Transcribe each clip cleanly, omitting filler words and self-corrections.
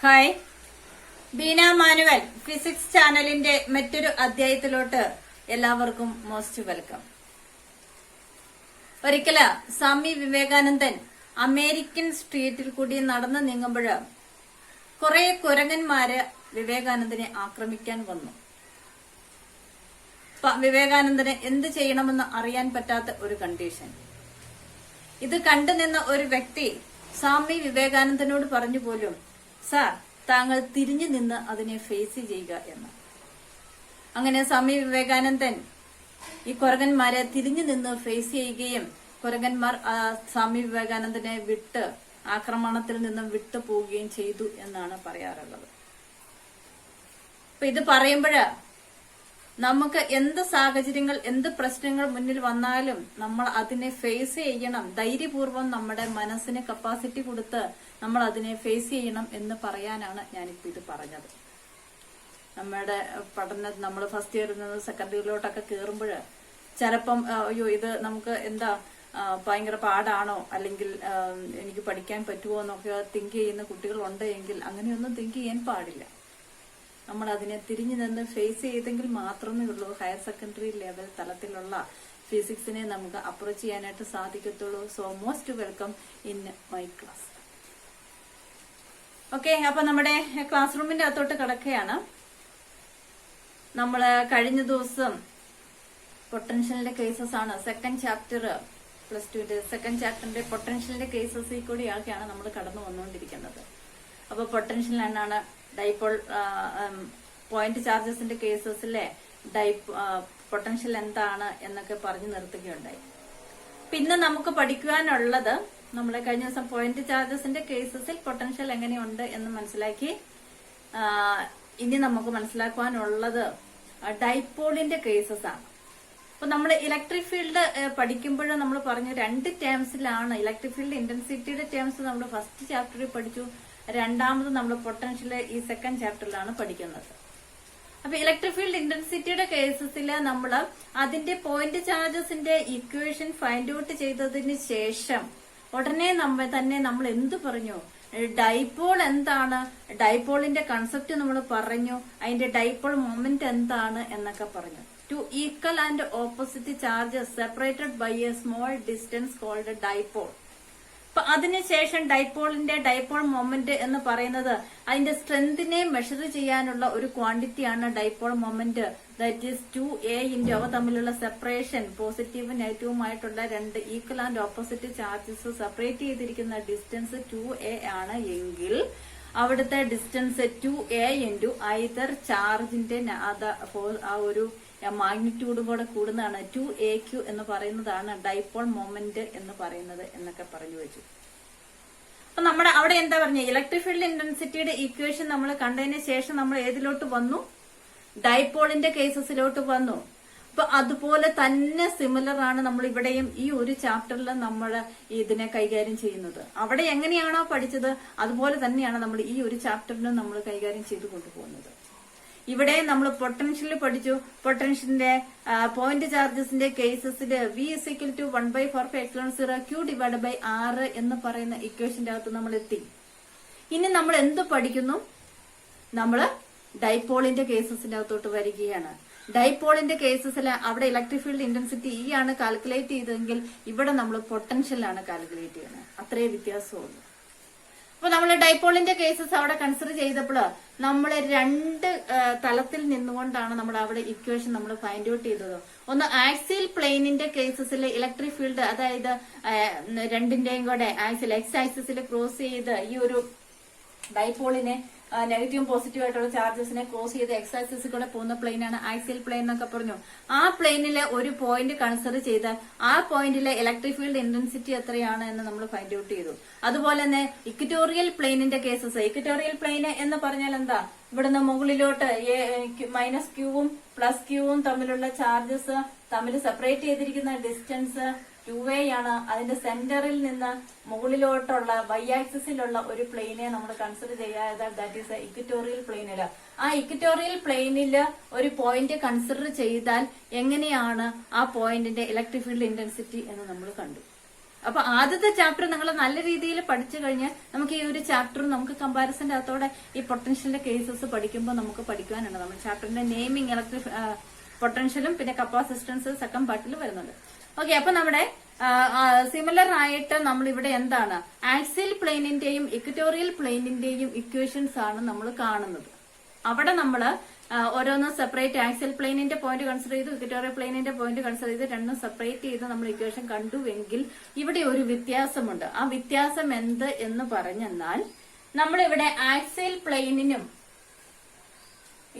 Hi, Beena manual physics ചാനലിന്റെ മറ്റൊരു അധ്യായത്തിലോട്ട് എല്ലാവർക്കും മോസ്റ്റ് വെൽക്കം. ഒരിക്കല് സ്വാമി വിവേകാനന്ദൻ അമേരിക്കൻ സ്ട്രീറ്റിൽ കൂടി നടന്നു നീങ്ങുമ്പോൾ കുറെ കുരങ്ങന്മാര് വിവേകാനന്ദനെ ആക്രമിക്കാൻ വന്നു. വിവേകാനന്ദന് എന്ത് ചെയ്യണമെന്ന് അറിയാൻ പറ്റാത്ത ഒരു കണ്ടീഷൻ. ഇത് കണ്ടുനിന്ന ഒരു വ്യക്തി സ്വാമി വിവേകാനന്ദനോട് പറഞ്ഞു പോലും, സാർ, താങ്കൾ തിരിഞ്ഞു നിന്ന് അതിനെ ഫേസ് ചെയ്യുക എന്ന്. അങ്ങനെ സ്വാമി വിവേകാനന്ദൻ ഈ കുരങ്ങന്മാരെ തിരിഞ്ഞു നിന്ന് ഫേസ് ചെയ്യുകയും കുരങ്ങന്മാർ സ്വാമി വിവേകാനന്ദനെ വിട്ട് ആക്രമണത്തിൽ നിന്നും വിട്ടു പോവുകയും ചെയ്തു എന്നാണ് പറയാറുള്ളത്. അപ്പൊ ഇത് പറയുമ്പോഴ് നമുക്ക് എന്ത് സാഹചര്യങ്ങൾ, എന്ത് പ്രശ്നങ്ങൾ മുന്നിൽ വന്നാലും നമ്മൾ അതിനെ ഫേസ് ചെയ്യണം. ധൈര്യപൂർവ്വം നമ്മുടെ മനസ്സിന് കപ്പാസിറ്റി കൊടുത്ത് നമ്മൾ അതിനെ ഫേസ് ചെയ്യണം എന്ന് പറയാനാണ് ഞാനിപ്പോ ഇത് പറഞ്ഞത്. നമ്മുടെ പഠനം നമ്മൾ ഫസ്റ്റ് ഇയറിൽ നിന്ന് സെക്കൻഡ് ഇയറിലോട്ടൊക്കെ കയറുമ്പോൾ ചിലപ്പം അയ്യോ ഇത് നമുക്ക് എന്താ ഭയങ്കര പാടാണോ, അല്ലെങ്കിൽ എനിക്ക് പഠിക്കാൻ പറ്റുമോ എന്നൊക്കെ തിങ്ക് ചെയ്യുന്ന കുട്ടികളുണ്ട് എങ്കിൽ അങ്ങനെയൊന്നും തിങ്ക് ചെയ്യാൻ പാടില്ല. നമ്മൾ അതിനെ തിരിഞ്ഞു നിന്ന് ഫേസ് ചെയ്തെങ്കിൽ മാത്രമേ ഉള്ളൂ ഹയർ സെക്കൻഡറി ലെവൽ തലത്തിലുള്ള ഫിസിക്സിനെ നമുക്ക് അപ്രോച്ച് ചെയ്യാനായിട്ട് സാധിക്കത്തുള്ളൂ. So most welcome in my class. Okay, അപ്പൊ നമ്മുടെ ക്ലാസ് റൂമിന്റെ അകത്തോട്ട് കിടക്കുകയാണ്. നമ്മള് കഴിഞ്ഞ ദിവസം പൊട്ടൻഷ്യലിന്റെ കേസസ് ആണ് സെക്കൻഡ് ചാപ്റ്റർ, +2 സെക്കൻഡ് ചാപ്റ്ററിന്റെ പൊട്ടൻഷ്യലിന്റെ കേസസിൽ കൂടിയൊക്കെയാണ് നമ്മൾ കടന്നു വന്നുകൊണ്ടിരിക്കുന്നത്. അപ്പൊ പൊട്ടൻഷ്യൽ എന്നാണ്, ഡൈപോൾ പോയിന്റ് ചാർജസിന്റെ കേസസിലെ പൊട്ടൻഷ്യൽ എന്താണ് എന്നൊക്കെ പറഞ്ഞു നിർത്തുകയുണ്ടായി. പിന്നെ നമുക്ക് പഠിക്കുവാനുള്ളത്, നമ്മൾ കഴിഞ്ഞ ദിവസം പോയിന്റ് ചാർജസിന്റെ കേസസിൽ പൊട്ടൻഷ്യൽ എങ്ങനെയുണ്ട് എന്ന് മനസ്സിലാക്കി. ഇനി നമുക്ക് മനസ്സിലാക്കുവാനുള്ളത് ഡൈപോളിന്റെ കേസസ് ആണ്. അപ്പൊ നമ്മൾ ഇലക്ട്രിക് ഫീൽഡ് പഠിക്കുമ്പോഴും നമ്മൾ പറഞ്ഞു രണ്ട് ടേംസിലാണ്. ഇലക്ട്രിക് ഫീൽഡ് ഇന്റൻസിറ്റിയുടെ ടേംസ് നമ്മൾ ഫസ്റ്റ് ചാപ്റ്ററിൽ പഠിച്ചു. രണ്ടാമത് നമ്മൾ പൊട്ടൻഷ്യൽ ഈ സെക്കൻഡ് ചാപ്റ്ററിലാണ് പഠിക്കുന്നത്. അപ്പൊ ഇലക്ട്രിക് ഫീൽഡ് ഇന്റൻസിറ്റിയുടെ കേസസിൽ നമ്മൾ അതിന്റെ പോയിന്റ് ചാർജസിന്റെ ഇക്വേഷൻ ഫൈൻഡ് ഔട്ട് ചെയ്തതിന് ശേഷം ഉടനെ നമ്മൾ എന്ത് പറഞ്ഞു, ഡൈപോൾ എന്താണ്, ഡൈപോളിന്റെ കൺസെപ്റ്റ് നമ്മൾ പറഞ്ഞു, അതിന്റെ ഡൈപോൾ മൊമെന്റ് എന്താണ് എന്നൊക്കെ പറഞ്ഞു. Two equal and opposite charges separated by a small distance called dipole. അപ്പൊ അതിനുശേഷം ഡൈപോളിന്റെ ഡൈപോൾ മൊമെന്റ് എന്ന് പറയുന്നത് അതിന്റെ സ്ട്രെങ്തിനെ മെഷർ ചെയ്യാനുള്ള ഒരു ക്വാണ്ടിറ്റിയാണ് dipole moment. That is 2a × അവ തമ്മിലുള്ള സെപ്പറേഷൻ, പോസിറ്റീവും നെഗറ്റീവുമായിട്ടുള്ള രണ്ട് equal and opposite charges separate ചെയ്തിരിക്കുന്ന ഡിസ്റ്റൻസ് 2a ആണ് എങ്കിൽ അവിടുത്തെ ഡിസ്റ്റൻസ് 2a × ഐദർ ചാർജിന്റെ ആ ഒരു മാഗ്നിറ്റ്യൂഡും കൂടെ കൂടുന്നതാണ് 2aq എന്ന് പറയുന്നതാണ് ഡൈപോൾ മൊമെന്റ് എന്ന് പറയുന്നത് എന്നൊക്കെ പറഞ്ഞു വെച്ചു. അപ്പൊ നമ്മുടെ അവിടെ എന്താ പറഞ്ഞ, ഇലക്ട്രിക് ഫീൽഡ് ഇന്റൻസിറ്റിയുടെ ഇക്വേഷൻ നമ്മൾ കണ്ടതിന് ശേഷം നമ്മൾ ഏതിലോട്ട് വന്നു, ഡൈപോളിന്റെ കേസസിലോട്ട് വന്നു. അപ്പൊ അതുപോലെ തന്നെ സിമിലർ ആണ് നമ്മൾ ഇവിടെയും ഈ ഒരു ചാപ്റ്ററിൽ നമ്മൾ ഇതിനെ കൈകാര്യം ചെയ്യുന്നത്. അവിടെ എങ്ങനെയാണോ പഠിച്ചത് അതുപോലെ തന്നെയാണ് നമ്മൾ ഈ ഒരു ചാപ്റ്ററിലും നമ്മൾ കൈകാര്യം ചെയ്തു കൊണ്ടുപോകുന്നത്. ഇവിടെ നമ്മൾ പൊട്ടൻഷ്യൽ പഠിച്ചു. പൊട്ടൻഷ്യലിന്റെ പോയിന്റ് ചാർജസിന്റെ കേസസിൽ V = 1/4πε0 Q/R എന്ന് പറയുന്ന ഇക്വേഷന്റെ അകത്ത് നമ്മൾ എത്തി. ഇനി നമ്മൾ എന്ത് പഠിക്കുന്നു, നമ്മള് ഡൈപോളിന്റെ കേസസിന്റെ അകത്തോട്ട് വരികയാണ്. ഡൈപോളിന്റെ കേസസിൽ അവിടെ ഇലക്ട്രിക് ഫീൽഡ് ഇന്റൻസിറ്റി E ആണ് കാൽക്കുലേറ്റ് ചെയ്തതെങ്കിൽ ഇവിടെ നമ്മൾ പൊട്ടൻഷ്യലാണ് കാൽക്കുലേറ്റ് ചെയ്യുന്നത്. അത്രേ വ്യത്യാസമുള്ളൂ. അപ്പൊ നമ്മൾ ഡൈപോളിന്റെ കേസസ് അവിടെ കൺസിഡർ ചെയ്തപ്പോൾ നമ്മൾ രണ്ട് തലത്തിൽ നിന്നുകൊണ്ടാണ് നമ്മൾ അവിടെ ഇക്വേഷൻ നമ്മൾ ഫൈൻഡ് ഔട്ട് ചെയ്തത്. ഒന്ന് ആക്സിയൽ പ്ലെയിനിന്റെ കേസസിൽ ഇലക്ട്രിക് ഫീൽഡ്, അതായത് രണ്ടിന്റെയും കൂടെ ആക്സിയൽ X ആക്സിസിൽ ക്രോസ് ചെയ്ത് ഈ ഒരു ഡൈപോളിനെ നെഗറ്റീവും പോസിറ്റീവ് ആയിട്ടുള്ള ചാർജസിനെ ക്രോസ് ചെയ്ത് X ആക്സിസിൽ കൂടെ പോകുന്ന പ്ലെയിനാണ് ആക്സിയൽ പ്ലെയിൻ എന്നൊക്കെ പറഞ്ഞു. ആ പ്ലെയിനിലെ ഒരു പോയിന്റ് കൺസിഡർ ചെയ്താൽ ആ പോയിന്റിലെ ഇലക്ട്രിക് ഫീൽഡ് ഇന്റൻസിറ്റി എത്രയാണ് എന്ന് നമ്മൾ ഫൈൻഡ് ഔട്ട് ചെയ്തു. അതുപോലെ തന്നെ ഇക്വറ്റോറിയൽ പ്ലെയിനിന്റെ കേസസ്. ഇക്വറ്റോറിയൽ പ്ലെയിൻ എന്ന് പറഞ്ഞാൽ എന്താ, ഇവിടുന്ന് മുകളിലോട്ട് -Qവും +Qവും തമ്മിലുള്ള ചാർജസ് തമ്മിൽ സെപ്പറേറ്റ് ചെയ്തിരിക്കുന്ന ഡിസ്റ്റൻസ് 2a ആണ്. അതിന്റെ സെന്ററിൽ നിന്ന് മുകളിലോട്ടുള്ള y ആക്സിസിലുള്ള ഒരു പ്ലെയിനെ നമ്മൾ കൺസിഡർ ചെയ്യാതെ, ദാറ്റ് ഈസ് ഇക്വറ്റോറിയൽ പ്ലെയിനില്. ആ ഇക്വറ്റോറിയൽ പ്ലെയിനില് ഒരു പോയിന്റ് കൺസിഡർ ചെയ്താൽ എങ്ങനെയാണ് ആ പോയിന്റിന്റെ ഇലക്ട്രിക് ഫീൽഡ് ഇന്റൻസിറ്റി എന്ന് നമ്മൾ കണ്ടു. അപ്പൊ ആദ്യത്തെ ചാപ്റ്റർ നിങ്ങൾ നല്ല രീതിയിൽ പഠിച്ചു കഴിഞ്ഞാൽ നമുക്ക് ഈ ഒരു ചാപ്റ്റർ നമുക്ക് കമ്പാരിസന്റെ അകത്തോടെ ഈ പൊട്ടൻഷ്യലിന്റെ കേസസ് പഠിക്കുമ്പോൾ നമുക്ക് പഠിക്കാനുണ്ട്. നമ്മൾ ചാപ്റ്ററിന്റെ നെയിമിംഗ് ഇലക്ട്രിക് പൊട്ടൻഷ്യലും പിന്നെ കപ്പാസിറ്റൻസ് സെക്കൻഡ് പാർട്ടിൽ വരുന്നുണ്ട്. ഓക്കെ, അപ്പൊ നമ്മുടെ സിമിലർ ആയിട്ട് നമ്മൾ ഇവിടെ എന്താണ് ആക്സിയൽ പ്ലെയിനിന്റെയും ഇക്വറ്റോറിയൽ പ്ലെയിനിന്റെയും ഇക്വേഷൻസ് ആണ് നമ്മൾ കാണുന്നത്. അവിടെ നമ്മൾ ഓരോന്ന് സെപ്പറേറ്റ് ആക്സിയൽ പ്ലെയിനിന്റെ പോയിന്റ് കൺസിഡർ ചെയ്തു, ഇക്വറ്റോറിയൽ പ്ലെയിനിന്റെ പോയിന്റ് കൺസിഡർ ചെയ്ത് രണ്ടും സെപ്പറേറ്റ് ചെയ്ത് നമ്മൾ ഇക്വേഷൻ കണ്ടുവെങ്കിൽ ഇവിടെ ഒരു വ്യത്യാസമുണ്ട്. ആ വ്യത്യാസം എന്ത് എന്ന് പറഞ്ഞെന്നാൽ നമ്മളിവിടെ ആക്സിയൽ പ്ലെയിനിനും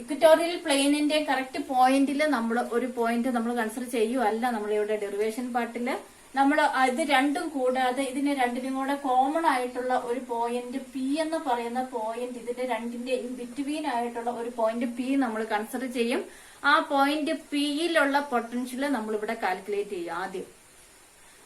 ഇക്വറ്റോറിയൽ പ്ലെയിനിന്റെ കറക്റ്റ് പോയിന്റിൽ നമ്മൾ ഒരു പോയിന്റ് നമ്മൾ കൺസിഡർ ചെയ്യുമല്ല. നമ്മളിവിടെ ഡെറിവേഷൻ പാർട്ടില് നമ്മൾ ഇത് രണ്ടും കൂടാതെ ഇതിന് രണ്ടിനും കൂടെ കോമൺ ആയിട്ടുള്ള ഒരു പോയിന്റ് പി എന്ന് പറയുന്ന പോയിന്റ്, ഇതിന്റെ രണ്ടിന്റെയും ബിറ്റ്വീൻ ആയിട്ടുള്ള ഒരു പോയിന്റ് പി നമ്മൾ കൺസിഡർ ചെയ്യും. ആ പോയിന്റ് പിയിലുള്ള പൊട്ടൻഷ്യൽ നമ്മൾ ഇവിടെ കാൽക്കുലേറ്റ് ചെയ്യും ആദ്യം.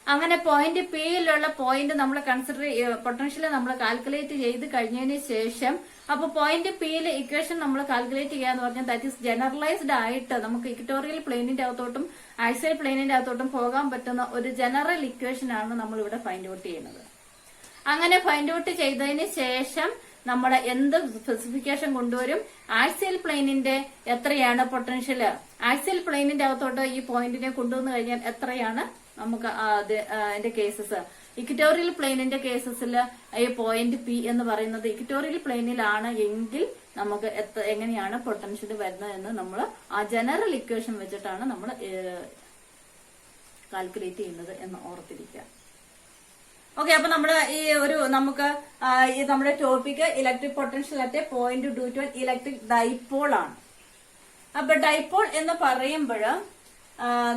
അങ്ങനെ പോയിന്റ് പിയിലുള്ള പോയിന്റ് നമ്മൾ കൺസിഡർ പൊട്ടൻഷ്യൽ നമ്മൾ കാൽക്കുലേറ്റ് ചെയ്ത് കഴിഞ്ഞതിന് ശേഷം അപ്പൊ പോയിന്റ് പിയിൽ ഇക്വേഷൻ നമ്മൾ കാൽക്കുലേറ്റ് ചെയ്യാന്ന് പറഞ്ഞാൽ ദാറ്റ് ഈസ് ജനറലൈസ്ഡ് ആയിട്ട് നമുക്ക് ഇക്വറ്റോറിയൽ പ്ലെയിനിന്റെ അകത്തോട്ടും ആക്സിയൽ പ്ലെയിനിന്റെ അകത്തോട്ടും പോകാൻ പറ്റുന്ന ഒരു ജനറൽ ഇക്വേഷൻ ആണ് നമ്മൾ ഇവിടെ ഫൈൻഡ് ഔട്ട് ചെയ്യുന്നത്. അങ്ങനെ ഫൈൻഡ് ഔട്ട് ചെയ്തതിന് ശേഷം നമ്മൾ എന്ത് സ്പെസിഫിക്കേഷൻ കൊണ്ടുവരും, ആക്സിയൽ പ്ലെയിനിന്റെ എത്രയാണ് പൊട്ടൻഷ്യൽ, ആക്സിയൽ പ്ലെയിനിന്റെ അകത്തോട്ട് ഈ പോയിന്റിനെ കൊണ്ടുവന്നു കഴിഞ്ഞാൽ എത്രയാണ് നമുക്ക് അതിന്റെ കേസസ്. ഇക്വറ്റോറിയൽ പ്ലെയിനിന്റെ കേസസിൽ ഈ പോയിന്റ് പി എന്ന് പറയുന്നത് ഇക്വറ്റോറിയൽ പ്ലെയിനിലാണ് എങ്കിൽ നമുക്ക് എങ്ങനെയാണ് പൊട്ടൻഷ്യൽ വരുന്നത് എന്ന് നമ്മൾ ആ ജനറൽ ഇക്വേഷൻ വെച്ചിട്ടാണ് നമ്മൾ കാൽക്കുലേറ്റ് ചെയ്യുന്നത് എന്ന് ഓർത്തിരിക്കുക. ഓക്കെ, അപ്പൊ നമ്മുടെ ഈ ഒരു നമുക്ക് നമ്മുടെ topic electric potential at point due to electric dipole ആണ്. അപ്പൊ ഡൈപോൾ എന്ന് പറയുമ്പോൾ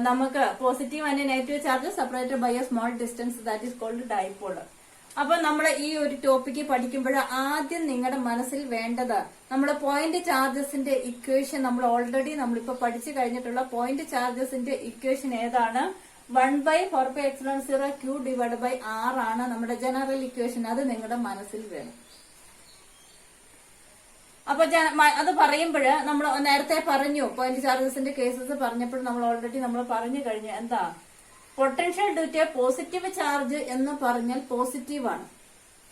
നമുക്ക് positive and negative charge separated by a small distance that is called dipole. അപ്പൊ നമ്മൾ ഈ ഒരു ടോപ്പിക്ക് പഠിക്കുമ്പോൾ ആദ്യം നിങ്ങളുടെ മനസ്സിൽ വേണ്ടത് നമ്മുടെ പോയിന്റ് ചാർജസിന്റെ ഇക്വേഷൻ നമ്മൾ ഓൾറെഡി നമ്മളിപ്പോ പഠിച്ചു കഴിഞ്ഞിട്ടുള്ള പോയിന്റ് ചാർജസിന്റെ ഇക്വേഷൻ ഏതാണ്? 1/4πε0 Q ഡിവൈഡ് ബൈ R ആണ് നമ്മുടെ ജനറൽ ഇക്വേഷൻ. അത് നിങ്ങളുടെ മനസ്സിൽ വേണം. അപ്പൊ അത് പറയുമ്പോൾ നമ്മൾ നേരത്തെ പറഞ്ഞു പോയിന്റ് ചാർജസിന്റെ കേസസ് പറഞ്ഞപ്പോൾ നമ്മൾ ഓൾറെഡി നമ്മൾ പറഞ്ഞു കഴിഞ്ഞു എന്താ potential due to positive charge എന്ന് പറഞ്ഞാൽ പോസിറ്റീവ് ആണ്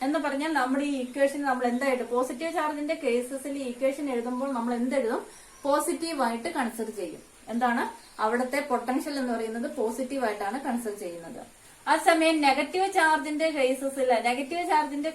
എന്ന് പറഞ്ഞാൽ നമ്മുടെ ഈ ഇക്വേഷൻ നമ്മൾ എന്തായിട്ട് പോസിറ്റീവ് ചാർജിന്റെ കേസസിൽ ഈ ഇക്വേഷൻ എഴുതുമ്പോൾ നമ്മൾ എന്തെഴുതും? പോസിറ്റീവ് ആയിട്ട് കൺസിഡർ ചെയ്യും. എന്താണ് അവിടുത്തെ പൊട്ടൻഷ്യൽ എന്ന് പറയുന്നത് പോസിറ്റീവ് ആയിട്ടാണ് കൺസിഡർ ചെയ്യുന്നത്. ആ സമയം നെഗറ്റീവ് ചാർജിന്റെ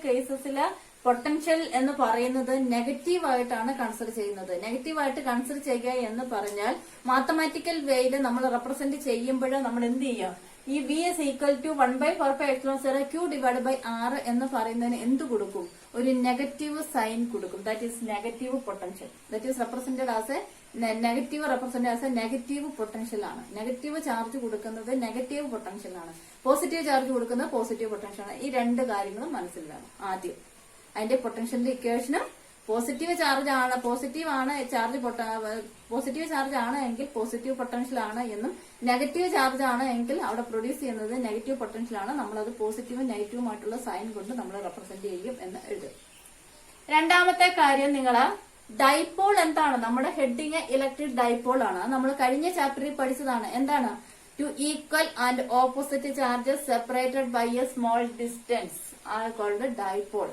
കേസസില് പൊട്ടൻഷ്യൽ എന്ന് പറയുന്നത് നെഗറ്റീവ് ആയിട്ടാണ് കൺസിഡർ ചെയ്യുന്നത്. നെഗറ്റീവ് ആയിട്ട് കൺസിഡർ ചെയ്യുക എന്ന് പറഞ്ഞാൽ മാത്തമാറ്റിക്കൽ വേയിൽ നമ്മൾ റെപ്രസെന്റ് ചെയ്യുമ്പോൾ നമ്മൾ എന്ത് ചെയ്യും? ഈ V is equal to 1/4πε0 Q divide by R എന്ന് പറയുന്നതിന് എന്ത് കൊടുക്കും? ഒരു നെഗറ്റീവ് സൈൻ കൊടുക്കും. That is negative potential. That is represented as a negative potential ആണ്. നെഗറ്റീവ് ചാർജ് കൊടുക്കുന്നത് നെഗറ്റീവ് പൊട്ടൻഷ്യൽ ആണ്, പോസിറ്റീവ് ചാർജ് കൊടുക്കുന്നത് പോസിറ്റീവ് പൊട്ടൻഷ്യൽ ആണ്. ഈ രണ്ട് കാര്യങ്ങളും മനസ്സിൽ വേണം. ആദ്യം അതിന്റെ പൊട്ടൻഷ്യലിന്റെ ഇക്വേഷനും പോസിറ്റീവ് ചാർജ് ആണ്, പോസിറ്റീവ് ചാർജ് ആണ് എങ്കിൽ പോസിറ്റീവ് പൊട്ടൻഷ്യൽ ആണ് എന്നും നെഗറ്റീവ് ചാർജ് ആണ് എങ്കിൽ അവിടെ പ്രൊഡ്യൂസ് ചെയ്യുന്നത് നെഗറ്റീവ് പൊട്ടൻഷ്യൽ ആണ്. നമ്മളത് പോസിറ്റീവും നെഗറ്റീവുമായിട്ടുള്ള സൈൻ കൊണ്ട് നമ്മൾ റെപ്രസെന്റ് ചെയ്യും എന്ന് എഴുതും. രണ്ടാമത്തെ കാര്യം നിങ്ങള് ഡൈപോൾ എന്താണ്? നമ്മുടെ ഹെഡിങ് ഇലക്ട്രിക് ഡൈപോൾ ആണ്. നമ്മൾ കഴിഞ്ഞ ചാപ്റ്ററിൽ പഠിച്ചതാണ്. എന്താണ്? Two equal and opposite charges separated by a small distance are called dipole.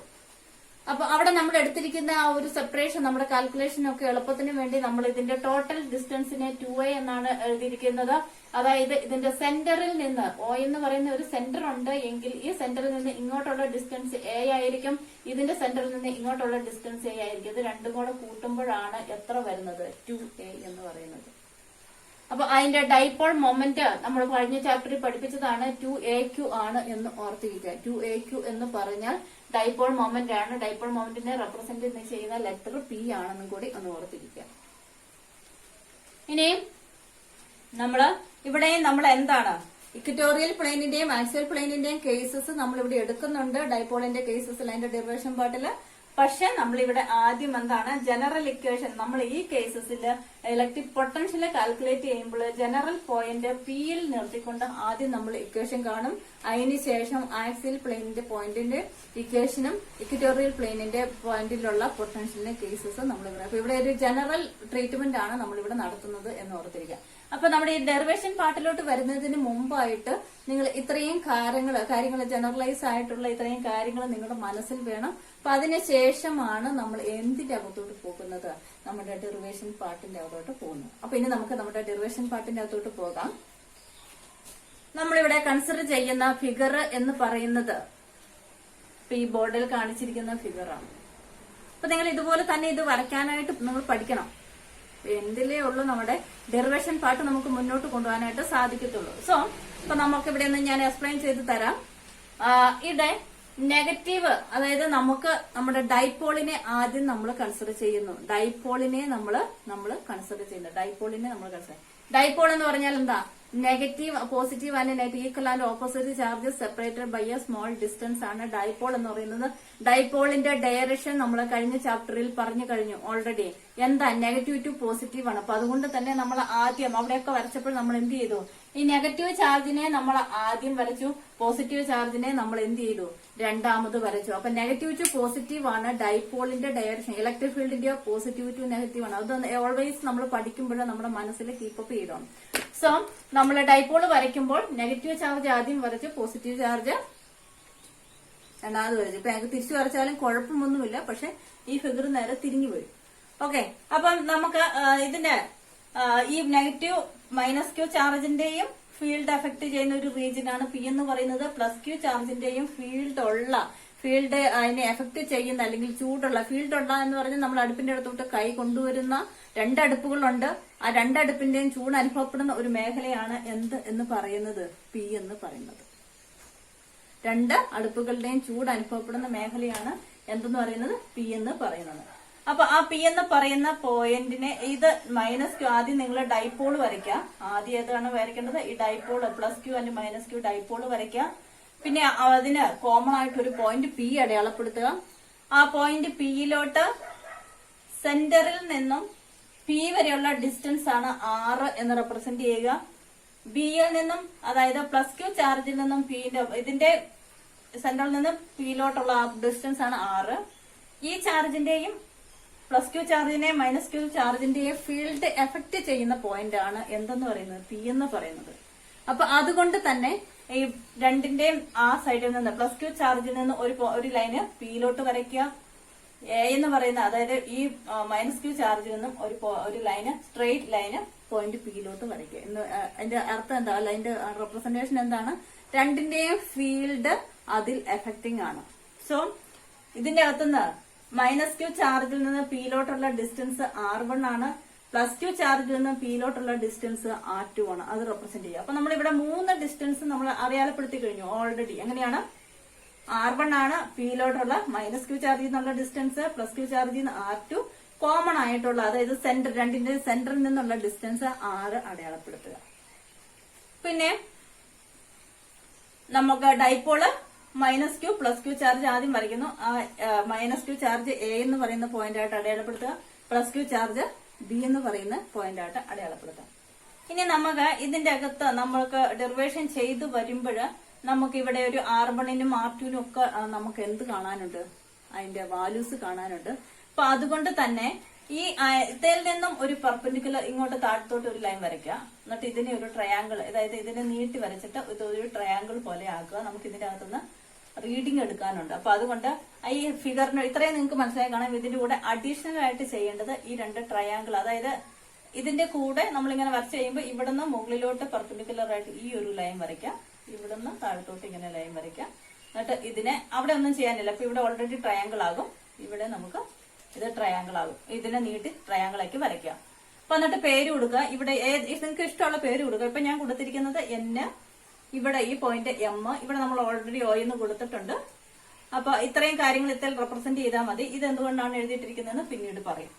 അപ്പൊ അവിടെ നമ്മൾ എടുത്തിരിക്കുന്ന ആ ഒരു സെപ്പറേഷൻ നമ്മുടെ കാൽക്കുലേഷനൊക്കെ എളുപ്പത്തിന് വേണ്ടി നമ്മൾ ഇതിന്റെ ടോട്ടൽ ഡിസ്റ്റൻസിനെ 2a എന്നാണ് എഴുതിയിരിക്കുന്നത്. അതായത് ഇതിന്റെ സെന്ററിൽ നിന്ന് O എന്ന് പറയുന്ന ഒരു സെന്റർ ഉണ്ട് എങ്കിൽ ഈ സെന്ററിൽ നിന്ന് ഇങ്ങോട്ടുള്ള ഡിസ്റ്റൻസ് a ആയിരിക്കും, ഇതിന്റെ സെന്ററിൽ നിന്ന് ഇങ്ങോട്ടുള്ള ഡിസ്റ്റൻസ് a ആയിരിക്കും. ഇത് രണ്ടും കൂടെ കൂട്ടുമ്പോഴാണ് എത്ര വരുന്നത്? 2a എന്ന് പറയുന്നത്. അപ്പൊ അതിന്റെ ഡൈപോൾ മൊമെന്റ് നമ്മൾ കഴിഞ്ഞ ചാപ്റ്ററിൽ പഠിപ്പിച്ചതാണ്. 2aq ആണ് എന്ന് ഓർത്തിരിക്കുക. 2aq എന്ന് പറഞ്ഞാൽ ഡൈപോൾ മൊമെന്റ് ആണ്. ഡൈപോൾ മൊമെന്റിനെ റെപ്രസെന്റ് ചെയ്യുന്ന ലെറ്റർ P ആണെന്നും കൂടി ഒന്ന് ഓർത്തിരിക്കുക. ഇനിയും ഇവിടെ നമ്മൾ എന്താണ് ഇക്വറ്റോറിയൽ പ്ലെയിനിന്റെയും ആക്സിയൽ പ്ലെയിനിന്റെയും കേസസ് നമ്മൾ ഇവിടെ എടുക്കുന്നുണ്ട് ഡൈപോളിന്റെ കേസസിൽ അതിന്റെ ഡെറിവേഷൻ പാർട്ടില്. പക്ഷെ നമ്മളിവിടെ ആദ്യം എന്താണ് ജനറൽ ഇക്വേഷൻ നമ്മൾ ഈ കേസസിൽ ഇലക്ട്രിക് പൊട്ടൻഷ്യൽ കാൽക്കുലേറ്റ് ചെയ്യുമ്പോൾ ജനറൽ പോയിന്റ് പിയിൽ നിർത്തിക്കൊണ്ട് ആദ്യം നമ്മൾ ഇക്വേഷൻ കാണും. അതിനുശേഷം ആക്സിയൽ പ്ലെയിനിന്റെ പോയിന്റിന്റെ ഇക്വേഷനും ഇക്വറ്റോറിയൽ പ്ലെയിനിന്റെ പോയിന്റിലുള്ള പൊട്ടൻഷ്യലിന്റെ കേസസ് നമ്മൾ ഇവിടെ. അപ്പൊ ഇവിടെ ഒരു ജനറൽ ട്രീറ്റ്മെന്റ് ആണ് നമ്മളിവിടെ നടത്തുന്നത് എന്ന് ഓർത്തിരിക്കുക. അപ്പൊ നമ്മുടെ ഈ ഡെറിവേഷൻ പാർട്ടിലോട്ട് വരുന്നതിന് മുമ്പായിട്ട് നിങ്ങൾ ഇത്രയും കാര്യങ്ങൾ ജനറലൈസ് ആയിട്ടുള്ള ഇത്രയും കാര്യങ്ങൾ നിങ്ങളുടെ മനസ്സിൽ വേണം. അപ്പൊ അതിനുശേഷമാണ് നമ്മൾ എന്തിന്റെ അകത്തോട്ട് പോകുന്നത്, നമ്മുടെ ഡെറിവേഷൻ പാർട്ടിന്റെ അകത്തോട്ട് പോകുന്നത്. അപ്പൊ ഇനി നമുക്ക് നമ്മുടെ ഡെറിവേഷൻ പാർട്ടിന്റെ അകത്തോട്ട് പോകാം. നമ്മളിവിടെ കൺസിഡർ ചെയ്യുന്ന ഫിഗർ എന്ന് പറയുന്നത് ഇപ്പൊ ഈ ബോർഡിൽ കാണിച്ചിരിക്കുന്ന ഫിഗറാണ്. അപ്പൊ നിങ്ങൾ ഇതുപോലെ തന്നെ ഇത് വരയ്ക്കാനായിട്ട് നിങ്ങൾ പഠിക്കണം. എന്തിലേ ഉള്ളൂ നമ്മുടെ ഡെറിവേഷൻ പാർട്ട് നമുക്ക് മുന്നോട്ട് കൊണ്ടുപോകാനായിട്ട് സാധിക്കത്തുള്ളൂ. സോ ഇപ്പൊ നമുക്ക് ഇവിടെ നിന്ന് ഞാൻ എക്സ്പ്ലെയിൻ ചെയ്ത് തരാം. ഇവിടെ നെഗറ്റീവ്, അതായത് നമുക്ക് നമ്മുടെ ഡൈപോളിനെ ആദ്യം നമ്മൾ കൺസിഡർ ചെയ്യുന്നു. ഡൈപോളിനെ നമ്മൾ കൺസിഡർ ചെയ്യുന്നു. ഡൈപോൾ എന്ന് പറഞ്ഞാൽ എന്താ? Negative, positive and negative equal and opposite charges separated by a small distance ആണ് ഡൈപോൾ എന്ന് പറയുന്നത്. ഡൈപോളിന്റെ ഡയറക്ഷൻ നമ്മൾ കഴിഞ്ഞ ചാപ്റ്ററിൽ പറഞ്ഞു കഴിഞ്ഞു ഓൾറെഡി. എന്താ? നെഗറ്റീവ് ടു പോസിറ്റീവ് ആണ്. അപ്പൊ അതുകൊണ്ട് തന്നെ നമ്മൾ ആദ്യം അവിടെയൊക്കെ വരച്ചപ്പോൾ നമ്മൾ എന്ത് ചെയ്തു? ഈ നെഗറ്റീവ് ചാർജിനെ നമ്മൾ ആദ്യം വരച്ചു, പോസിറ്റീവ് ചാർജിനെ നമ്മൾ എന്ത് ചെയ്തു? രണ്ടാമത് വരച്ചു. അപ്പൊ നെഗറ്റീവ് ടു പോസിറ്റീവ് ആണ് ഡൈപോളിന്റെ ഡയറക്ഷൻ. ഇലക്ട്രിക് ഫീൽഡിന്റെ പോസിറ്റീവ് ടു നെഗറ്റീവ് ആണ്. അത് ഓൾവേസ് നമ്മൾ പഠിക്കുമ്പോൾ നമ്മുടെ മനസ്സിൽ കീപ്പപ്പ് ചെയ്യണം. സോ നമ്മൾ ഡൈപോൾ വരയ്ക്കുമ്പോൾ നെഗറ്റീവ് ചാർജ് ആദ്യം വരച്ചു, പോസിറ്റീവ് ചാർജ് രണ്ടാമത് വരച്ചു. ഇപ്പൊ ഞങ്ങൾക്ക് തിരിച്ചു വരച്ചാലും കുഴപ്പമൊന്നുമില്ല, പക്ഷെ ഈ ഫിഗർ നേരെ തിരിഞ്ഞു വരും. ഓക്കെ, അപ്പം നമുക്ക് ഇതിന്റെ ഈ നെഗറ്റീവ് മൈനസ് ക്യൂ ചാർജിന്റെയും ഫീൽഡ് എഫക്ട് ചെയ്യുന്ന ഒരു റീജിയൻ ആണ് പി എന്ന് പറയുന്നത്. പ്ലസ് ക്യൂ ചാർജിന്റെയും ഫീൽഡ് അതിനെ എഫക്ട് ചെയ്യുന്ന അല്ലെങ്കിൽ ചൂടുള്ള ഫീൽഡുള്ള എന്ന് പറഞ്ഞാൽ നമ്മൾ അടുപ്പിന്റെ അടുത്തോട്ട് കൈ കൊണ്ടുവരുന്ന രണ്ടടുപ്പുകളുണ്ട്. ആ രണ്ടടുപ്പിന്റെയും ചൂട് അനുഭവപ്പെടുന്ന ഒരു മേഖലയാണ് എന്ത് എന്ന് പറയുന്നത്? പി എന്ന് പറയുന്നത്. രണ്ട് അടുപ്പുകളുടെയും ചൂട് അനുഭവപ്പെടുന്ന മേഖലയാണ് എന്തെന്ന് പറയുന്നത്? പി എന്ന് പറയുന്നത്. അപ്പൊ ആ പി എന്ന് പറയുന്ന പോയിന്റിനെ ഇത് മൈനസ് ക്യൂ, ആദ്യം നിങ്ങൾ ഡൈപോൾ വരയ്ക്കാം. ആദ്യം ഏതാണ് വരയ്ക്കേണ്ടത്? ഈ dipole plus Q and minus q dipole വരയ്ക്കാം. പിന്നെ അതിന് കോമൺ ആയിട്ട് ഒരു പോയിന്റ് പി അടയാളപ്പെടുത്തുക. ആ പോയിന്റ് പിയിലോട്ട് സെന്ററിൽ നിന്നും പി വരെയുള്ള ഡിസ്റ്റൻസ് ആണ് 6 എന്ന് റെപ്രസെന്റ് ചെയ്യുക. ബിയിൽ നിന്നും, അതായത് പ്ലസ് ക്യൂ ചാർജിൽ നിന്നും ഇതിന്റെ സെന്ററിൽ നിന്നും പിയിലോട്ടുള്ള ഡിസ്റ്റൻസ് ആണ് 6. ഈ ചാർജിന്റെയും പ്ലസ് ക്യൂ ചാർജിന്റെയും മൈനസ് ക്യൂ ചാർജിന്റെയും ഫീൽഡ് എഫക്ട് ചെയ്യുന്ന പോയിന്റ് ആണ് എന്തെന്ന് പറയുന്നത്? പി എന്ന് പറയുന്നത്. അപ്പൊ അതുകൊണ്ട് തന്നെ ഈ രണ്ടിന്റെയും ആ സൈഡിൽ നിന്ന് പ്ലസ് ക്യൂ ചാർജിൽ നിന്ന് ഒരു ലൈന് പിയിലോട്ട് വരയ്ക്കുക. എ എന്ന് പറയുന്ന, അതായത് ഈ മൈനസ് ക്യൂ ചാർജിൽ നിന്നും ഒരു ലൈന്, സ്ട്രെയിറ്റ് ലൈന് പോയിന്റ് പിയിലോട്ട് വരയ്ക്കുക. അതിന്റെ അർത്ഥം എന്താ? അതിന്റെ റെപ്രസെന്റേഷൻ എന്താണ്? രണ്ടിന്റെയും ഫീൽഡ് അതിൽ എഫക്റ്റിംഗ് ആണ്. സോ ഇതിന്റെ അകത്തുനിന്ന് മൈനസ് ക്യൂ ചാർജിൽ നിന്ന് പിയിലോട്ടുള്ള ഡിസ്റ്റൻസ് R1 ആണ്. പ്ലസ് ക്യൂ ചാർജിൽ നിന്ന് പിയിലോട്ടുള്ള ഡിസ്റ്റൻസ് R2 ആണ്. അത് റെപ്രസെന്റ് ചെയ്യുക. അപ്പൊ നമ്മളിവിടെ 3 ഡിസ്റ്റൻസ് നമ്മൾ അടയാളപ്പെടുത്തി കഴിഞ്ഞു ഓൾറെഡി. എങ്ങനെയാണ്? R1 ആണ് പിയിലോട്ടുള്ള മൈനസ് ക്യൂ ചാർജിൽ നിന്നുള്ള ഡിസ്റ്റൻസ്, പ്ലസ് ക്യൂ ചാർജിൽ നിന്ന് R2, കോമൺ ആയിട്ടുള്ള, അതായത് രണ്ടിന്റെ സെന്ററിൽ നിന്നുള്ള ഡിസ്റ്റൻസ് 6 അടയാളപ്പെടുത്തുക. പിന്നെ നമുക്ക് dipole minus q plus q charge ആദ്യം വരയ്ക്കുന്നു. മൈനസ് ക്യൂ ചാർജ് എ എന്ന് പറയുന്ന പോയിന്റ് ആയിട്ട് അടയാളപ്പെടുത്തുക. പ്ലസ് ക്യൂ ചാർജ് ബി എന്ന് പറയുന്ന പോയിന്റ് ആയിട്ട് അടയാളപ്പെടുത്താം. ഇനി നമുക്ക് ഇതിന്റെ അകത്ത് നമ്മൾക്ക് ഡെറിവേഷൻ ചെയ്തു വരുമ്പോൾ നമുക്ക് ഇവിടെ ഒരു R1നും R2നും ഒക്കെ നമുക്ക് എന്ത് കാണാനുണ്ട്? അതിന്റെ വാല്യൂസ് കാണാനുണ്ട്. അപ്പൊ അതുകൊണ്ട് തന്നെ ഈ ഇതിൽ നിന്നും ഒരു പെർപെൻഡിക്കുലർ ഇങ്ങോട്ട് താഴത്തോട്ട് ഒരു ലൈൻ വരയ്ക്കുക. എന്നിട്ട് ഇതിനെ ഒരു ട്രയാങ്കിൾ, അതായത് ഇതിനെ നീട്ടി വരച്ചിട്ട് ഇതൊരു ട്രയാങ്കിൾ പോലെ ആക്കുക. നമുക്ക് ഇതിന്റെ അകത്തുനിന്ന് റീഡിംഗ് എടുക്കാനുണ്ട്. അപ്പൊ അതുകൊണ്ട് ഈ ഫിഗറിന് ഇത്രയും നിങ്ങൾക്ക് മനസ്സിലായി കാണാം. ഇതിന്റെ കൂടെ അഡീഷണൽ ആയിട്ട് ചെയ്യേണ്ടത് ഈ രണ്ട് ട്രയാങ്കിൾ, അതായത് ഇതിന്റെ കൂടെ നമ്മളിങ്ങനെ വരച്ച് കഴിയുമ്പോൾ ഇവിടുന്ന് മുകളിലോട്ട് പെർപെൻഡിക്കുലർ ആയിട്ട് ഈ ഒരു ലൈൻ വരയ്ക്കാം. ഇവിടുന്ന് താഴത്തോട്ട് ഇങ്ങനെ ലൈൻ വരയ്ക്കാം. എന്നിട്ട് ഇതിനെ അവിടെ ഒന്നും ചെയ്യാനില്ല. അപ്പൊ ഇവിടെ ഓൾറെഡി ട്രയാങ്കിൾ ആകും. ഇവിടെ നമുക്ക് ഇത് ട്രയാങ്കിൾ ആകും. ഇതിനെ നീട്ടി ട്രയാങ്കിൾ ആക്കി വരയ്ക്കാം. അപ്പൊ എന്നിട്ട് പേര് കൊടുക്കുക. ഇവിടെ നിങ്ങൾക്ക് ഇഷ്ടമുള്ള പേര് കൊടുക്കുക. ഇപ്പൊ ഞാൻ കൊടുത്തിരിക്കുന്നത് N, ഇവിടെ ഈ പോയിന്റ് M, ഇവിടെ നമ്മൾ ഓൾറെഡി O എന്ന് കൊടുത്തിട്ടുണ്ട്. അപ്പൊ ഇത്രയും കാര്യങ്ങൾ ഇത്ര റെപ്രസെന്റ് ചെയ്താൽ മതി. ഇത് എന്തുകൊണ്ടാണ് എഴുതിയിട്ടിരിക്കുന്നതെന്ന് പിന്നീട് പറയും.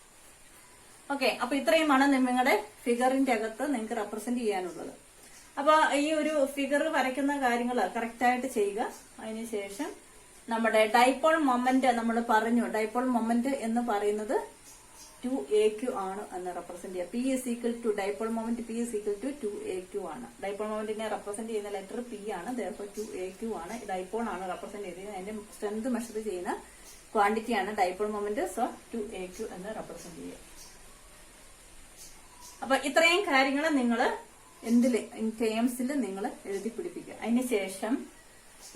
ഓക്കെ, അപ്പൊ ഇത്രയുമാണ് നിങ്ങളുടെ ഫിഗറിന്റെ അകത്ത് നിങ്ങൾക്ക് റെപ്രസെന്റ് ചെയ്യാനുള്ളത്. അപ്പൊ ഈ ഒരു ഫിഗർ വരയ്ക്കുന്ന കാര്യങ്ങൾ കറക്റ്റ് ആയിട്ട് ചെയ്യുക. അതിനുശേഷം നമ്മുടെ ഡൈപോൾ മൊമെന്റ് നമ്മൾ പറഞ്ഞു. ഡൈപോൾ മൊമെന്റ് എന്ന് പറയുന്നത് 2AQ ആണ് എന്ന് റെപ്രസെന്റ് ചെയ്യുക. P is equal to dipole moment P is equal to 2AQ ആണ്. ഡൈപോൾ മൊമെന്റിനെ റെപ്രസെന്റ് ചെയ്യുന്ന ലെറ്റർ P ആണ്. therefore 2AQ ആണ്. ഡൈപോൾ ആണ് റെപ്രസെന്റ് ചെയ്തത്. അതിന്റെ സ്ട്രെങ്ത് മെഷർ ചെയ്യുന്ന ക്വാണ്ടിറ്റി ആണ് ഡൈപോൾ മൊമെന്റ്. സോ 2AQ എന്ന് റെപ്രസെന്റ് ചെയ്യുക. അപ്പൊ ഇത്രയും കാര്യങ്ങൾ നിങ്ങൾ ടേംസിൽ നിങ്ങൾ എഴുതി പിടിപ്പിക്കുക. അതിനുശേഷം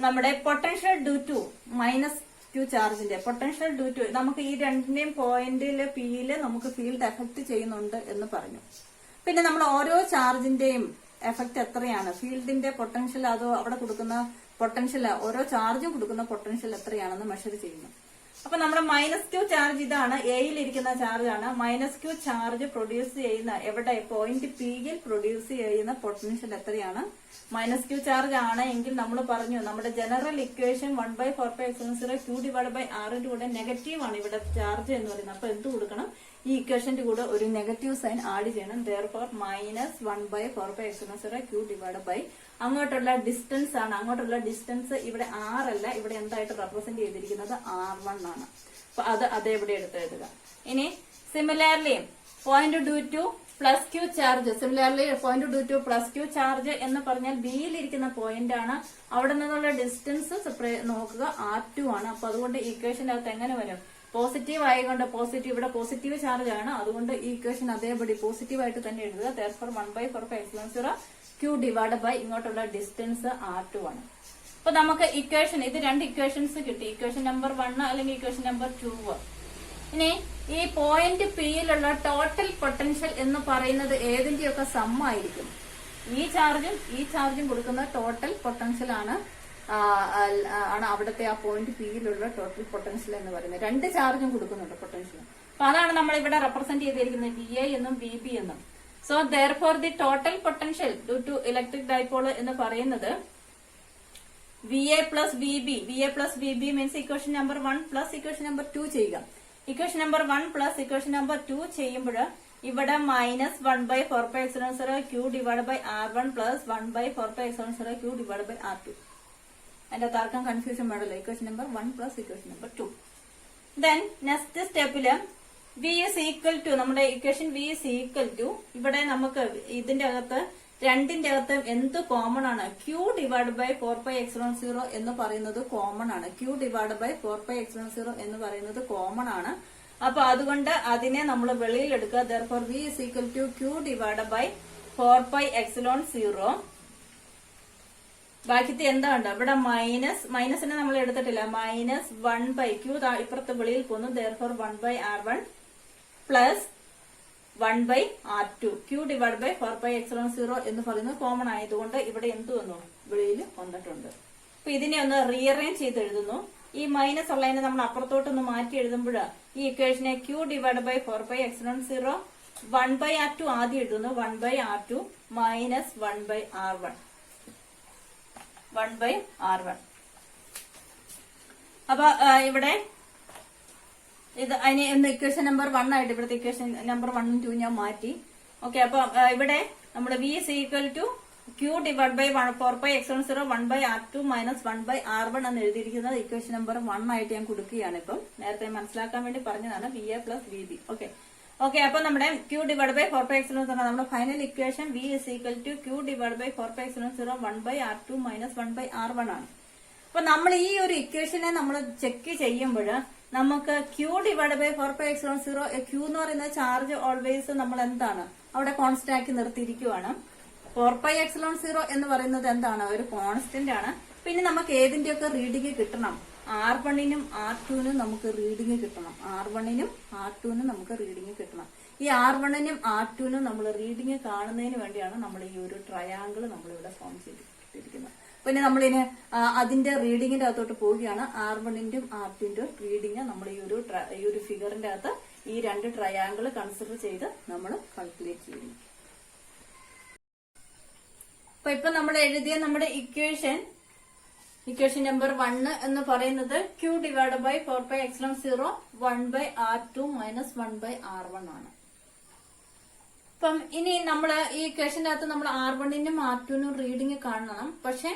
നമ്മുടെ potential due to minus q ചാർജിന്റെ പൊട്ടൻഷ്യൽ ഡ്യൂ ടു നമുക്ക് ഈ രണ്ടിന്റെയും പോയിന്റില് പിയില് നമുക്ക് ഫീൽഡ് എഫക്ട് ചെയ്യുന്നുണ്ട് എന്ന് പറഞ്ഞു. പിന്നെ നമ്മൾ ഓരോ ചാർജിന്റെയും എഫക്ട് എത്രയാണ്, ഫീൽഡിന്റെ പൊട്ടൻഷ്യൽ അതോ അവിടെ കൊടുക്കുന്ന പൊട്ടൻഷ്യൽ, ഓരോ ചാർജും കൊടുക്കുന്ന പൊട്ടൻഷ്യൽ എത്രയാണെന്ന് മെഷർ ചെയ്യുന്നു. അപ്പൊ നമ്മുടെ മൈനസ് ക്യൂ ചാർജ് ഇതാണ്, എയിലിരിക്കുന്ന ചാർജ് ആണ്. മൈനസ് ക്യൂ ചാർജ് പ്രൊഡ്യൂസ് ചെയ്യുന്ന എവിടെ, പോയിന്റ് പിയിൽ പ്രൊഡ്യൂസ് ചെയ്യുന്ന പൊട്ടൻഷ്യൽ എത്രയാണ്? മൈനസ് ക്യൂ ചാർജ് ആണ് എങ്കിൽ നമ്മൾ പറഞ്ഞു നമ്മുടെ ജനറൽ ഇക്വേഷൻ 1/4πε0 Q / Rന്റെ കൂടെ നെഗറ്റീവ് ആണ് ഇവിടെ ചാർജ് എന്ന് പറയുന്നത്. അപ്പൊ എന്ത് കൊടുക്കണം? ഈ ഇക്വേഷന്റെ കൂടെ ഒരു നെഗറ്റീവ് സൈൻ ആഡ് ചെയ്യണം. therefore -1/4πε0 Q / അങ്ങോട്ടുള്ള ഡിസ്റ്റൻസ് ആണ്. അങ്ങോട്ടുള്ള ഡിസ്റ്റൻസ് ഇവിടെ R അല്ല, ഇവിടെ എന്തായിട്ട് റെപ്രസെന്റ് ചെയ്തിരിക്കുന്നത് R1 ആണ്. അപ്പൊ അത് അതെവിടെ എടുത്ത് എഴുതുക. ഇനി similarly point due to plus q charge, similarly point due to plus q charge എന്ന് പറഞ്ഞാൽ ബിയിലിരിക്കുന്ന പോയിന്റ് ആണ്. അവിടെ നിന്നുള്ള ഡിസ്റ്റൻസ് നോക്കുക R2 ആണ്. അപ്പൊ അതുകൊണ്ട് ഇക്വേഷന്റെ അകത്ത് എങ്ങനെ വരും? പോസിറ്റീവ് ആയതുകൊണ്ട് പോസിറ്റീവ്, ഇവിടെ പോസിറ്റീവ് ചാർജ് ആണ്. അതുകൊണ്ട് ഈ ഇക്വേഷൻ അതേപടി പോസിറ്റീവ് ആയിട്ട് തന്നെ എഴുതുക. therefore 1/4πε0 Q / ഇങ്ങോട്ടുള്ള ഡിസ്റ്റൻസ് R2 ആണ്. അപ്പൊ നമുക്ക് ഇക്വേഷൻ, ഇത് രണ്ട് ഇക്വേഷൻസ് കിട്ടി. ഇക്വേഷൻ നമ്പർ 1 അല്ലെങ്കിൽ ഇക്വേഷൻ നമ്പർ 2. ഇനി ഈ പോയിന്റ് പിയിലുള്ള ടോട്ടൽ പൊട്ടൻഷ്യൽ എന്ന് പറയുന്നത് ഏതിന്റെയൊക്കെ സം ആയിരിക്കും? ഈ ചാർജും കൊടുക്കുന്ന ടോട്ടൽ പൊട്ടൻഷ്യൽ ആണ് അവിടുത്തെ ആ പോയിന്റ് പിയിലുള്ള ടോട്ടൽ പൊട്ടൻഷ്യൽ എന്ന് പറയുന്നത്. രണ്ട് ചാർജും കൊടുക്കുന്നുണ്ട് പൊട്ടൻഷ്യൽ. അപ്പൊ അതാണ് നമ്മൾ ഇവിടെ റെപ്രസെന്റ് ചെയ്തിരിക്കുന്നത് VA എന്നും VB എന്നും. So therefore the total potential due to electric dipole എന്ന് പറയുന്നത് VA plus VB means equation number 1 plus equation number 2 ചെയ്യുക. Equation number 1 plus equation number 2 ചെയ്യുമ്പോൾ ഇവിടെ -1/4πε0 Q / R1 plus 1/4πε0 Q / R2. അതിന്റെ താർക്കം കൺഫ്യൂഷൻ പാടില്ല. Equation number 1 plus equation number 2. Then next സ്റ്റെപ്പില് V is equal to നമ്മുടെ equation V is equal to ഇവിടെ നമുക്ക് ഇതിന്റെ അകത്ത് രണ്ടിന്റെ അകത്ത് എന്ത് കോമൺ ആണ്? Q / 4πε0 എന്ന് പറയുന്നത് കോമൺ ആണ്. Q / 4πε0 എന്ന് പറയുന്നത് കോമൺ ആണ്. അപ്പൊ അതുകൊണ്ട് അതിനെ നമ്മൾ വെളിയിൽ എടുക്കുക. therefore V is equal to Q / 4πε0. ബാക്കിത്തെ എന്താണ്? ഇവിടെ മൈനസിനെ നമ്മൾ എടുത്തിട്ടില്ല. -1/Q ഇപ്പുറത്ത് വെളിയിൽ പോന്നു. therefore 1/R1 plus 1/R2 Q / 4πε0 എന്ന് പറയുന്നത് കോമൺ ആയതുകൊണ്ട് ഇവിടെ എന്ത് വന്നു? വെളിയിൽ വന്നിട്ടുണ്ട്. അപ്പൊ ഇതിനെ ഒന്ന് റീഅറേഞ്ച് ചെയ്ത് എഴുതുന്നു. ഈ മൈനസ് ഉള്ളതിനെ നമ്മൾ അപ്പുറത്തോട്ടൊന്ന് മാറ്റി എഴുതുമ്പോൾ ഈ ഇക്വേഷനെ Q / 4πε0 1/R2 ആദ്യം എഴുതുന്നു. 1/R2 മൈനസ് 1/R1 അപ്പൊ ഇവിടെ ഇത് അതിന് ഇക്വേഷൻ നമ്പർ 1 ആയിട്ട് ഇവിടുത്തെ ഇക്വേഷൻ നമ്പർ 1ഉം 2 ഞാൻ മാറ്റി. ഓക്കെ, അപ്പൊ ഇവിടെ നമ്മുടെ V is equal to Q / 4πε0 1/R2 minus 1/R1 എന്ന് എഴുതിയിരിക്കുന്നത് ഇക്വേഷൻ നമ്പർ 1 ആയിട്ട് ഞാൻ കൊടുക്കുകയാണ്. ഇപ്പം നേരത്തെ മനസ്സിലാക്കാൻ വേണ്ടി പറഞ്ഞതാണ് VA പ്ലസ് VB. ഓക്കെ, അപ്പൊ നമ്മുടെ Q / 4πε0 നമ്മുടെ final equation V is equal to Q / 4πε0 1/R2 minus 1/R1 ആണ്. അപ്പൊ നമ്മൾ ഈ ഒരു ഇക്വേഷനെ നമ്മൾ ചെക്ക് ചെയ്യുമ്പോൾ നമുക്ക് Q / 4πε0 Q എന്ന് പറയുന്ന ചാർജ് ഓൾവേസ് നമ്മൾ എന്താണ് അവിടെ കോൺസ്റ്റന്റ് ആക്കി നിർത്തിയിരിക്കുവാണ്. 4πε0 എന്ന് പറയുന്നത് എന്താണ്? ഒരു കോൺസ്റ്റന്റ് ആണ്. പിന്നെ നമുക്ക് ഏതിന്റെയൊക്കെ റീഡിംഗ് കിട്ടണം? R1നും R2നും നമുക്ക് റീഡിംഗ് കിട്ടണം. R1നും R2നും നമുക്ക് റീഡിംഗ് കിട്ടണം. ഈ R1നും R2നും നമ്മൾ റീഡിംഗ് കാണുന്നതിന് വേണ്ടിയാണ് നമ്മൾ ഈ ഒരു ട്രയാങ്കിൾ നമ്മളിവിടെ ഫോം ചെയ്തിരിക്കുന്നത്. പിന്നെ നമ്മളിന് അതിന്റെ റീഡിങ്ങിന്റെ അകത്തോട്ട് പോവുകയാണ്. R1ന്റെയും R2ന്റെയും റീഡിങ് നമ്മൾ ഈ ഒരു ഫിഗറിന്റെ അകത്ത് ഈ രണ്ട് ട്രയാങ്കിൾ കൺസിഡർ ചെയ്ത് നമ്മൾ കാൽക്കുലേറ്റ് ചെയ്യുന്നു. അപ്പൊ ഇപ്പൊ നമ്മൾ എഴുതിയ നമ്മുടെ ഇക്വേഷൻ നമ്പർ 1 എന്ന് പറയുന്നത് Q / 4πε0 1/R2 മൈനസ് 1/R1 ആണ്. അപ്പം ഇനി നമ്മള് ഈ ഇക്വേഷന്റെ അകത്ത് നമ്മൾ R1നും R2നും റീഡിങ് കാണണം. പക്ഷെ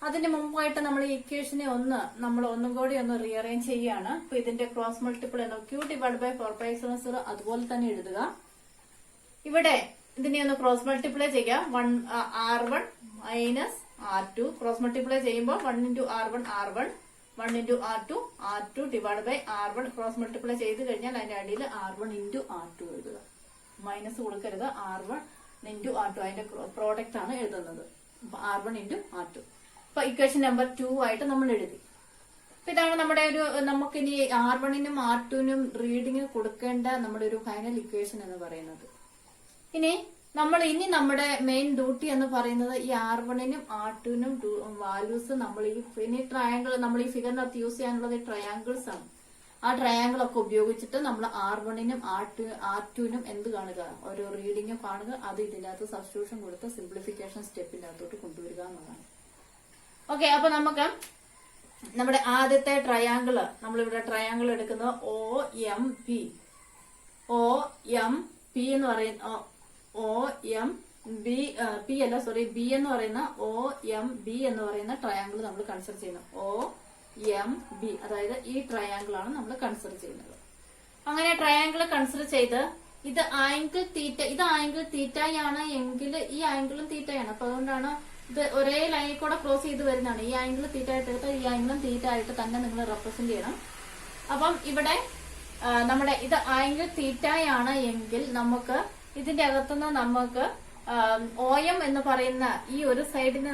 അതിന് മുമ്പായിട്ട് നമ്മൾ ഈ ഇക്വേഷനെ നമ്മൾ ഒന്നും കൂടി ഒന്ന് റീഅറേഞ്ച് ചെയ്യാണ്. അപ്പൊ ഇതിന്റെ ക്രോസ് മൾട്ടിപ്പിൾ Q / 4πε0 അതുപോലെ തന്നെ എഴുതുക. ഇവിടെ ഇതിനെ ഒന്ന് ക്രോസ് മൾട്ടിപ്ലൈ ചെയ്യാം. R1 minus R2 cross multiply ചെയ്യുമ്പോൾ 1 × R1 R1 1 × R2 divide by R1 cross multiply ചെയ്ത് കഴിഞ്ഞാൽ അതിന്റെ അടിയിൽ R1 × R2 എഴുതുക. മൈനസ് കൊടുക്കരുത്. R1 into R2 അതിന്റെ പ്രോഡക്റ്റ് ആണ് എഴുതുന്നത്. അപ്പൊ R1 into R2. അപ്പൊ ഇക്വേഷൻ നമ്പർ 2 ആയിട്ട് നമ്മൾ എഴുതി. അപ്പൊ ഇതാണ് നമ്മുടെ ഒരു നമുക്കിനി R1നും R2നും റീഡിങ് കൊടുക്കേണ്ട നമ്മുടെ ഒരു ഫൈനൽ ഇക്വേഷൻ എന്ന് പറയുന്നത്. ഇനി നമ്മുടെ മെയിൻ ഡ്യൂട്ടി എന്ന് പറയുന്നത് ഈ R1നും R2നും വാല്യൂസ് നമ്മൾ ഈ ട്രയാങ്കിൾ നമ്മൾ ഈ ഫിഗറിനകത്ത് യൂസ് ചെയ്യാനുള്ളത് ട്രയാങ്കിൾസ് ആണ്. ആ ട്രയാങ്കിൾ ഒക്കെ ഉപയോഗിച്ചിട്ട് നമ്മൾ R1നും R2നും എന്ത് കാണുക, ഒരു റീഡിങ് കാണുക, അത് ഇതിനകത്ത് സബ്സ്റ്റിറ്റ്യൂഷൻ കൊടുത്ത് സിംപ്ലിഫിക്കേഷൻ സ്റ്റെപ്പിന്റെ അകത്തോട്ട് കൊണ്ടുവരിക എന്നതാണ്. ഓക്കെ, അപ്പൊ നമുക്ക് നമ്മുടെ ആദ്യത്തെ ട്രയാങ്കിള് നമ്മളിവിടെ ട്രയാങ്കിൾ എടുക്കുന്നത് OMP എന്ന് പറയുന്ന ബി എന്ന് പറയുന്ന OMB എന്ന് പറയുന്ന ട്രയാങ്കിൾ നമ്മൾ കൺസിഡർ ചെയ്യുന്നു. OMB അതായത് ഈ ട്രയാങ്കിൾ ആണ് നമ്മൾ കൺസിഡർ ചെയ്യുന്നത്. അങ്ങനെ ട്രയാങ്കിൾ കൺസിഡർ ചെയ്ത് ഇത് ആംഗിൾ തീറ്റ, ഇത് ആംഗിൾ തീറ്റയാണ് എങ്കിൽ ഈ ആംഗിളും തീറ്റയാണ്. അപ്പൊ അതുകൊണ്ടാണ് ഇത് ഒരേ ലൈനിൽ കൂടെ ക്രോസ് ചെയ്ത് വരുന്നതാണ്. ഈ ആംഗിൾ തീറ്റ ആയിട്ട് എടുത്താൽ ഈ ആംഗിളും തീറ്റ ആയിട്ട് തന്നെ നിങ്ങൾ റെപ്രസെന്റ് ചെയ്യണം. അപ്പം ഇവിടെ നമ്മുടെ ഇത് ആംഗിൾ തീറ്റയാണ് എങ്കിൽ നമുക്ക് ഇതിന്റെ അകത്തുനിന്ന് നമുക്ക് OM എന്ന് പറയുന്ന ഈ ഒരു സൈഡിന്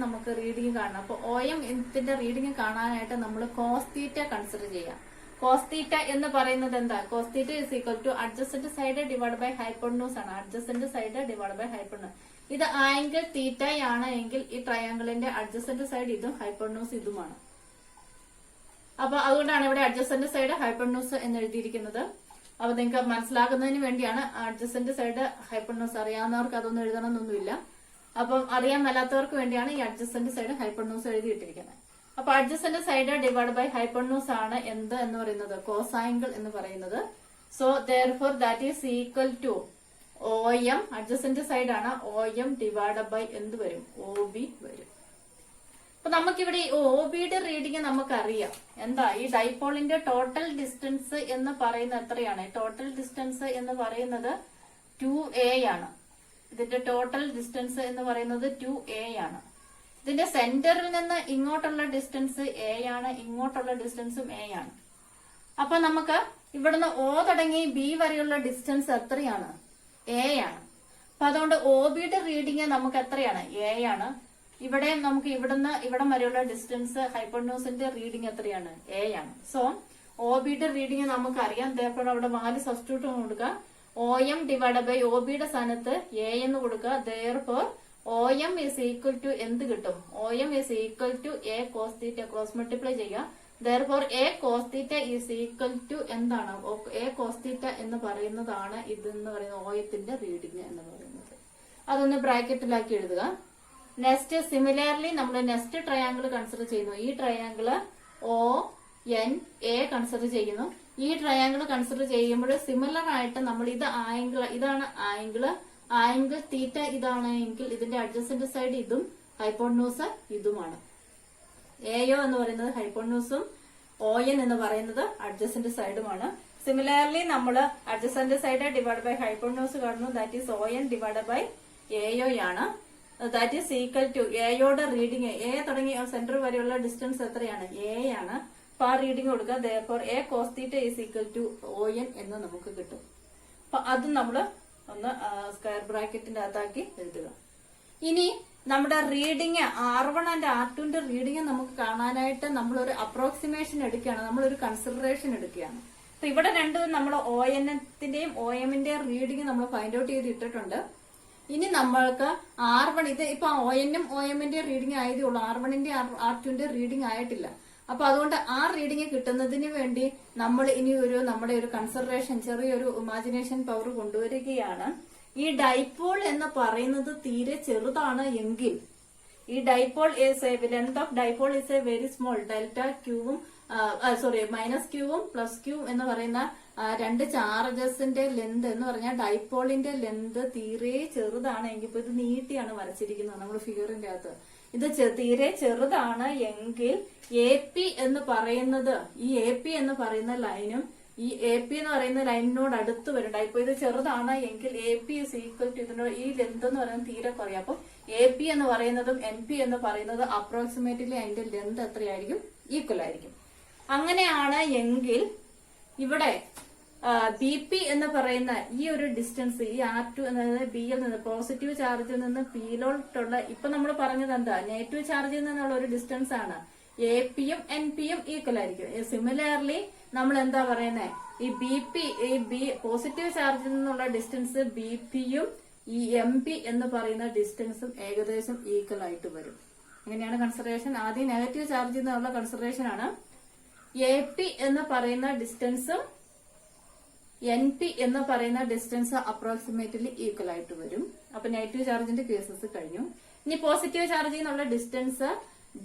നമുക്ക് റീഡിങ് കാണണം. അപ്പൊ OM ഇതിന്റെ റീഡിങ് കാണാനായിട്ട് നമ്മൾ കോസ് തീറ്റ കൺസിഡർ ചെയ്യാം. കോസ് തീറ്റ എന്ന് പറയുന്നത് എന്താ? Cos theta is equal to adjacent side divide by hypotenuse ആണ്. Adjacent side divide by hypotenuse. ഇത് ആംഗിൾ തീറ്റയാണ് എങ്കിൽ ഈ ട്രയാങ്കിളിന്റെ അഡ്ജസന്റ് സൈഡ് ഇതും ഹൈപ്പോട്ടന്യൂസ് ഇതുമാണ്. അപ്പൊ അതുകൊണ്ടാണ് ഇവിടെ അഡ്ജസന്റ് സൈഡ് ഹൈപ്പോട്ടന്യൂസ് എന്ന് എഴുതിയിരിക്കുന്നത്. അപ്പൊ നിങ്ങൾക്ക് മനസ്സിലാക്കുന്നതിന് വേണ്ടിയാണ്. അഡ്ജസന്റ് സൈഡ് ഹൈപ്പോട്ടന്യൂസ് അറിയാവുന്നവർക്ക് അതൊന്നും എഴുതണമെന്നൊന്നുമില്ല. അപ്പം അറിയാൻ മേലാത്തവർക്ക് വേണ്ടിയാണ് ഈ അഡ്ജസന്റ് സൈഡ് ഹൈപ്പോട്ടന്യൂസ് എഴുതിയിട്ടിരിക്കുന്നത്. അപ്പൊ adjacent side divide by hypotenuse ആണ് എന്ത് എന്ന് പറയുന്നത്? കോസ് ആംഗിൾ എന്ന് പറയുന്നത്. So therefore that is equal to OM, adjacent side ആണ്, OM ഡിവൈഡ് ബൈ എന്ത് വരും? OB വരും. അപ്പൊ നമുക്കിവിടെ ഈ OBയുടെ റീഡിങ് നമുക്കറിയാം. എന്താ? ഈ ഡൈപോളിന്റെ ടോട്ടൽ ഡിസ്റ്റൻസ് എന്ന് പറയുന്നത് എത്രയാണ്? ടോട്ടൽ ഡിസ്റ്റൻസ് എന്ന് പറയുന്നത് 2a ആണ്. ഇതിന്റെ ടോട്ടൽ ഡിസ്റ്റൻസ് എന്ന് പറയുന്നത് 2a ആണ്. ഇതിന്റെ സെന്ററിൽ നിന്ന് ഇങ്ങോട്ടുള്ള ഡിസ്റ്റൻസ് a ആണ്, ഇങ്ങോട്ടുള്ള ഡിസ്റ്റൻസും a ആണ്. അപ്പൊ നമുക്ക് ഇവിടുന്ന് O തുടങ്ങി B വരെയുള്ള ഡിസ്റ്റൻസ് എത്രയാണ്? a ആണ്. അപ്പൊ അതുകൊണ്ട് OBയുടെ റീഡിങ് നമുക്ക് എത്രയാണ്? a ആണ്. ഇവിടെ നമുക്ക് ഇവിടുന്ന് ഇവിടം വരെയുള്ള ഡിസ്റ്റൻസ് ഹൈപ്പോട്ടന്യൂസിന്റെ റീഡിങ് എത്രയാണ്? a ആണ്. സോ OBയുടെ റീഡിങ് നമുക്ക് അറിയാം. തേർഫോർ അവിടെ വാല്യൂ സബ്സ്റ്റിറ്റ്യൂട്ട് കൊടുക്കുക. OM ഡിവൈഡ് ബൈ OBയുടെ സ്ഥാനത്ത് a എന്ന് കൊടുക്കുക. Therefore OM is equal to എന്ത് കിട്ടും? OM is equal to a cos theta cross multiply ചെയ്യുക. therefore a cos theta is equal to എന്താണ്? a cos theta എന്ന് പറയുന്നതാണ് ഇതെന്ന് പറയുന്ന ഓയത്തിന്റെ റീഡിങ് എന്ന് പറയുന്നത്. അതൊന്ന് ബ്രാക്കറ്റിലാക്കി എഴുതുക. നെക്സ്റ്റ് സിമിലർലി നമ്മൾ നെക്സ്റ്റ് ട്രയാങ്കിൾ കൺസിഡർ ചെയ്യുന്നു. ഈ ട്രയാങ്കിള് ONA കൺസിഡർ ചെയ്യുന്നു. ഈ ട്രയാങ്കിൾ കൺസിഡർ ചെയ്യുമ്പോൾ സിമിലർ ആയിട്ട് നമ്മൾ ഇതാണ് ആംഗിൾ തീറ്റ ഇതാണ് എങ്കിൽ ഇതിന്റെ അഡ്ജസന്റ് സൈഡ് ഇതും ഹൈപ്പോട്ടന്യൂസ് ഇതുമാണ്. AO എന്ന് പറയുന്നത് ഹൈപ്പോട്ടന്യൂസും ON എന്ന് പറയുന്നത് അഡ്ജസന്റ് സൈഡുമാണ്. സിമിലർലി നമ്മൾ adjacent side divide by hypotenuse കാണുന്നു. That is ON divide by AO ആണ്. ദാറ്റ് ഈസ് ഈക്വൽ ടു എയുടെ റീഡിങ് A തുടങ്ങി സെന്റർ വരെയുള്ള ഡിസ്റ്റൻസ് എത്രയാണ്? A ആണ്. അപ്പൊ ആ റീഡിങ് കൊടുക്കുക. therefore a cos theta is equal to ON എന്ന് നമുക്ക് കിട്ടും. അപ്പൊ അത് നമ്മൾ ഒന്ന് സ്ക്വയർ ബ്രാക്കറ്റിന്റെ അകത്താക്കി എഴുതുക. ഇനി നമ്മുടെ റീഡിങ് R1 ആൻഡ് R2ന്റെ റീഡിങ് നമുക്ക് കാണാനായിട്ട് നമ്മളൊരു അപ്രോക്സിമേഷൻ എടുക്കുകയാണ്, നമ്മളൊരു കൺസിഡറേഷൻ എടുക്കുകയാണ്. അപ്പൊ ഇവിടെ രണ്ടും നമ്മൾ ONത്തിന്റെയും OMന്റെയും റീഡിങ് നമ്മൾ ഫൈൻഡ് ഔട്ട് ചെയ്ത് ഇട്ടിട്ടുണ്ട്. ഇനി നമ്മൾക്ക് R1 ഇത് ഇപ്പൊ ONും OMന്റെയും റീഡിങ് ആയതേ ഉള്ളൂ. R1ന്റെ R2ന്റെ റീഡിങ് ആയിട്ടില്ല. അപ്പൊ അതുകൊണ്ട് ആ റീഡിങ് കിട്ടുന്നതിന് വേണ്ടി നമ്മൾ ഇനി നമ്മുടെ ഒരു കൺസിഡറേഷൻ ചെറിയൊരു ഇമാജിനേഷൻ പവർ കൊണ്ടുവരികയാണ്. ഈ ഡൈപോൾ എന്ന് പറയുന്നത് തീരെ ചെറുതാണ് എങ്കിൽ ഈ dipole length of dipole is a very small. Delta ക്യൂവും മൈനസ് ക്യൂവും പ്ലസ് ക്യൂ എന്ന് പറയുന്ന രണ്ട് ചാർജസിന്റെ ലെന്ത് എന്ന് പറഞ്ഞാൽ ഡൈപോളിന്റെ ലെന്ത് തീരെ ചെറുതാണ് എങ്കിൽ ഇപ്പൊ ഇത് നീട്ടിയാണ് വരച്ചിരിക്കുന്നത് നമ്മൾ ഫിഗറിന്റെ അകത്ത്. ഇത് തീരെ ചെറുതാണ് എങ്കിൽ AP എന്ന് പറയുന്നത് ഈ AP എന്ന് പറയുന്ന ലൈനും ഈ AP എന്ന് പറയുന്ന ലൈനിനോട് അടുത്ത് വരണ്ട. ഇപ്പൊ ഇത് ചെറുതാണ് എങ്കിൽ AP ഇസ് ഈക്വൽ ടു ഇതിനോട് ഈ ലെന്ത് എന്ന് പറയുന്നത് തീരെ കുറയും. അപ്പൊ AP എന്ന് പറയുന്നതും NP എന്ന് പറയുന്നത് അപ്രോക്സിമേറ്റ്ലി അതിന്റെ ലെന്ത് എത്രയായിരിക്കും? ഈക്വൽ ആയിരിക്കും. അങ്ങനെയാണ് എങ്കിൽ ഇവിടെ ബി പി എന്ന് പറയുന്ന ഈ ഒരു ഡിസ്റ്റൻസ്, ഈ R2 എന്നത് ബിയിൽ നിന്ന് പോസിറ്റീവ് ചാർജിൽ നിന്ന് പിയിലോട്ടുള്ള, ഇപ്പൊ നമ്മൾ പറഞ്ഞത് എന്താ, നെഗറ്റീവ് ചാർജിൽ നിന്നുള്ള ഒരു ഡിസ്റ്റൻസ് ആണ്. എ പിയും എൻ പിയും ഈക്വൽ ആയിരിക്കും. സിമിലർലി നമ്മൾ എന്താ പറയുന്നത്, ഈ ബി പോസിറ്റീവ് ചാർജിൽ നിന്നുള്ള ഡിസ്റ്റൻസ് ബി പിയും ഈ എം പി എന്ന് പറയുന്ന ഡിസ്റ്റൻസും ഏകദേശം ഈക്വൽ ആയിട്ട് വരും. അങ്ങനെയാണ് കൺസിഡറേഷൻ. ആദ്യം നെഗറ്റീവ് ചാർജിൽ നിന്നുള്ള കൺസിഡറേഷൻ ആണ്. എ പി എന്ന് പറയുന്ന ഡിസ്റ്റൻസും എൻ പി എന്ന് പറയുന്ന ഡിസ്റ്റൻസ് അപ്രോക്സിമേറ്റ്ലി ഈക്വൽ ആയിട്ട് വരും. അപ്പൊ നെഗറ്റീവ് ചാർജിന്റെ കേസസ് കഴിഞ്ഞു. ഇനി പോസിറ്റീവ് ചാർജിൽ നിന്നുള്ള ഡിസ്റ്റൻസ്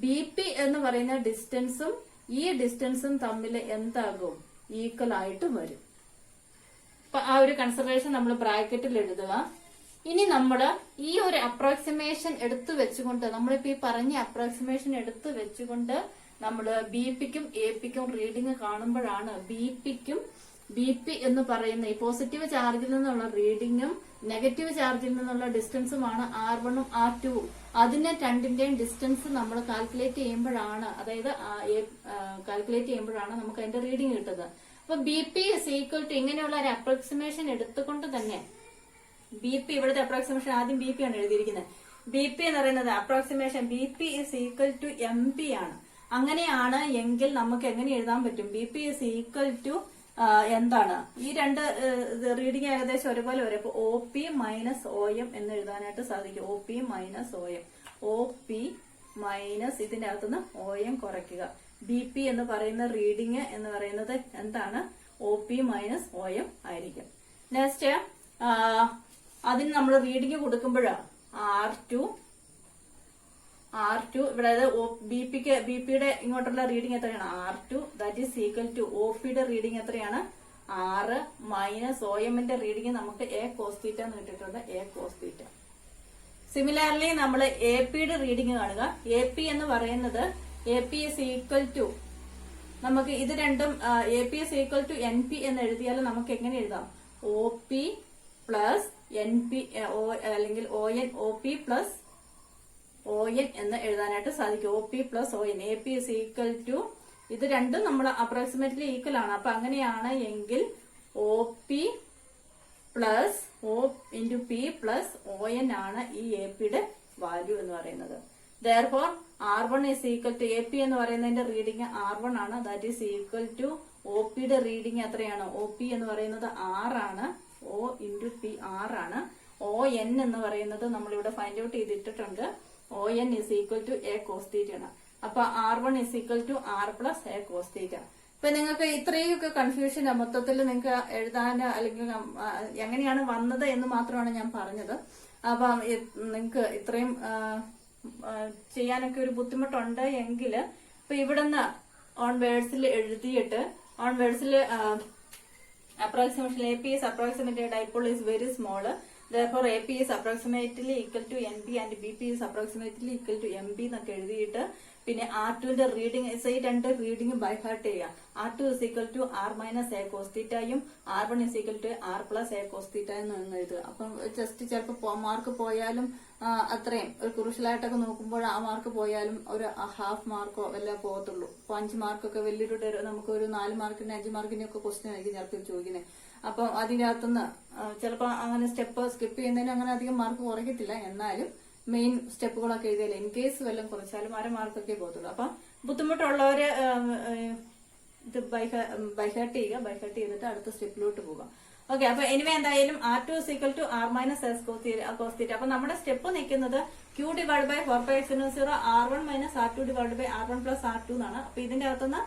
ബി പി എന്ന് പറയുന്ന ഡിസ്റ്റൻസും ഈ ഡിസ്റ്റൻസും തമ്മിൽ എന്താകും, ഈക്വൽ ആയിട്ട് വരും. അപ്പൊ ആ ഒരു കൺസിഡറേഷൻ നമ്മൾ ബ്രാക്കറ്റിൽ എഴുതുക. ഇനി നമ്മൾ ഈ ഒരു അപ്രോക്സിമേഷൻ എടുത്തു വെച്ചുകൊണ്ട്, നമ്മളിപ്പോ ഈ പറഞ്ഞ അപ്രോക്സിമേഷൻ എടുത്തു വെച്ചുകൊണ്ട് നമ്മൾ ബി പിക്കും എ പിക്കും റീഡിംഗ് കാണുമ്പോഴാണ് ബി പി എന്ന് പറയുന്ന ഈ പോസിറ്റീവ് ചാർജിൽ നിന്നുള്ള റീഡിങ്ങും നെഗറ്റീവ് ചാർജിൽ നിന്നുള്ള ഡിസ്റ്റൻസുമാണ് R1ഉം R2ഉം. അതിന്റെ രണ്ടിന്റെയും ഡിസ്റ്റൻസ് നമ്മൾ കാൽക്കുലേറ്റ് ചെയ്യുമ്പോഴാണ്, അതായത് കാൽക്കുലേറ്റ് ചെയ്യുമ്പോഴാണ് നമുക്ക് അതിന്റെ റീഡിംഗ് കിട്ടുന്നത്. അപ്പൊ B P is equal to ഇങ്ങനെയുള്ള ഒരു അപ്രോക്സിമേഷൻ എടുത്തുകൊണ്ട് തന്നെ ബി പി, ഇവിടുത്തെ അപ്രോക്സിമേഷൻ ആദ്യം ബി പി ആണ് എഴുതിയിരിക്കുന്നത്. ബി പി എന്ന് പറയുന്നത് approximation B P is equal to M P ആണ്. അങ്ങനെയാണ് എങ്കിൽ നമുക്ക് എങ്ങനെ എഴുതാൻ പറ്റും, B P is equal to എന്താണ്, ഈ രണ്ട് റീഡിംഗ് ഏകദേശം ഒരുപോലെ വരും. അപ്പൊ O P minus O M എന്ന് എഴുതാനായിട്ട് സാധിക്കും. O P minus O M, O P minus ഇതിന്റെ അകത്തുനിന്ന് ഒ എം കുറയ്ക്കുക. ബി പി എന്ന് പറയുന്ന റീഡിംഗ് എന്ന് പറയുന്നത് എന്താണ്, O P minus O M ആയിരിക്കും. നെക്സ്റ്റ് അതിന് നമ്മൾ റീഡിംഗ് കൊടുക്കുമ്പോഴാണ് R2 ഇവിടെ ബി പിയുടെ ഇങ്ങോട്ടുള്ള റീഡിംഗ് എത്രയാണ്, R2 that is equal to O പിയുടെ റീഡിംഗ് എത്രയാണ്, 6 മൈനസ് ഒ എമ്മിന്റെ റീഡിംഗ് നമുക്ക് എ കോസ്തീറ്റ എന്ന് കിട്ടിയിട്ടുണ്ട്, എ കോസ്തീറ്റ. സിമിലർലി നമ്മൾ എ പിയുടെ റീഡിംഗ് കാണുക. എ പി എന്ന് പറയുന്നത് A P is equal to, നമുക്ക് ഇത് രണ്ടും A P is equal to N P എന്ന് എഴുതിയാൽ നമുക്ക് എങ്ങനെ എഴുതാം, O P plus N P അല്ലെങ്കിൽ O N, O P plus O N എന്ന് എഴുതാനായിട്ട് സാധിക്കും. O P plus O N, A P is equal to, ഇത് രണ്ടും നമ്മൾ അപ്രോക്സിമേറ്റ്ലി ഈക്വൽ ആണ്. അപ്പൊ അങ്ങനെയാണ് എങ്കിൽ O P plus O into P plus O N ആണ് ഈ എ പിയുടെ വാല്യൂ എന്ന് പറയുന്നത്. Therefore R1 is equal to, A P എന്ന് പറയുന്നതിന്റെ റീഡിംഗ് R1 ആണ്, that is equal to O പിയുടെ റീഡിംഗ് എത്രയാണ്, ഒ പി എന്ന് പറയുന്നത് 6 ആണ്, ഒ ഇൻറ്റു പി 6 ആണ്. ഒ എൻ എന്ന് പറയുന്നത് നമ്മളിവിടെ ഫൈൻഡ് ഔട്ട് ചെയ്തിട്ടുണ്ട്. O N is equal to a cos theta ആണ്. അപ്പൊ R1 is equal to R plus a cos theta. ഇപ്പൊ നിങ്ങൾക്ക് ഇത്രയൊക്കെ കൺഫ്യൂഷൻ മൊത്തത്തിൽ നിങ്ങൾക്ക് എഴുതാൻ അല്ലെങ്കിൽ എങ്ങനെയാണ് വന്നത് എന്ന് മാത്രമാണ് ഞാൻ പറഞ്ഞത്. അപ്പൊ നിങ്ങൾക്ക് ഇത്രയും ചെയ്യാനൊക്കെ ഒരു ബുദ്ധിമുട്ടുണ്ട് എങ്കിൽ ഇപ്പൊ ഇവിടുന്ന് ഓൺ വേർഡ്സിൽ എഴുതിയിട്ട്, on വേർഡ്സിൽ approximation AP is approximately dipole is very small, therefore AP is approximately equal to NB and BP is approximately equal to MB എന്നൊക്കെ എഴുതിയിട്ട് പിന്നെ R2ന്റെ റീഡിംഗ് ഈ രണ്ട് റീഡിംഗ് ബൈ ഹാർട്ട് ചെയ്യാം. R2 is equal to R minus a cos thetaയും R1 is equal to R plus a cos theta എന്ന് എഴുതുക. അപ്പം just ചിലപ്പോൾ മാർക്ക് പോയാലും അത്രയും ഒരു ക്രൂഷ്യലായിട്ടൊക്കെ നോക്കുമ്പോൾ ആ മാർക്ക് പോയാലും ഒരു ഹാഫ് മാർക്കോ വല്ല പോകത്തുള്ളൂ. അപ്പൊ 5 മാർക്കൊക്കെ വലിയൊരു നമുക്ക് ഒരു 4 മാർക്കിന് 5 മാർക്കിന്റെ ഒക്കെ ക്വസ്റ്റ്യൻ ആയിരിക്കും ചിലപ്പോൾ ചോദിക്കുന്നത്. അപ്പൊ അതിന്റെ അകത്തുനിന്ന് ചിലപ്പോൾ അങ്ങനെ സ്റ്റെപ്പ് സ്കിപ്പ് ചെയ്യുന്നതിന് അങ്ങനെ അധികം മാർക്ക് കുറയ്ക്കത്തില്ല. എന്നാലും മെയിൻ സ്റ്റെപ്പുകളൊക്കെ എഴുതിയാലും ഇൻ കേസ് വല്ലതും കുറച്ചാലും 1/2 മാർക്കൊക്കെ പോകത്തുള്ളൂ. അപ്പൊ ബുദ്ധിമുട്ടുള്ളവര് ഇത് ബൈഹാർട്ട് ചെയ്യുക. ബൈഹാർട്ട് ചെയ്തിട്ട് അടുത്ത സ്റ്റെപ്പിലോട്ട് പോകാം. ഓക്കെ, അപ്പൊ എനിവേ എന്തായാലും R2 is equal to R minus S cos theta. അപ്പൊ നമ്മുടെ സ്റ്റെപ്പ് നിൽക്കുന്നത് Q divided by 4π/0 R1 minus R2 divided by R1 plus R2 എന്നാണ്. അപ്പൊ ഇതിന്റെ അകത്തുനിന്ന്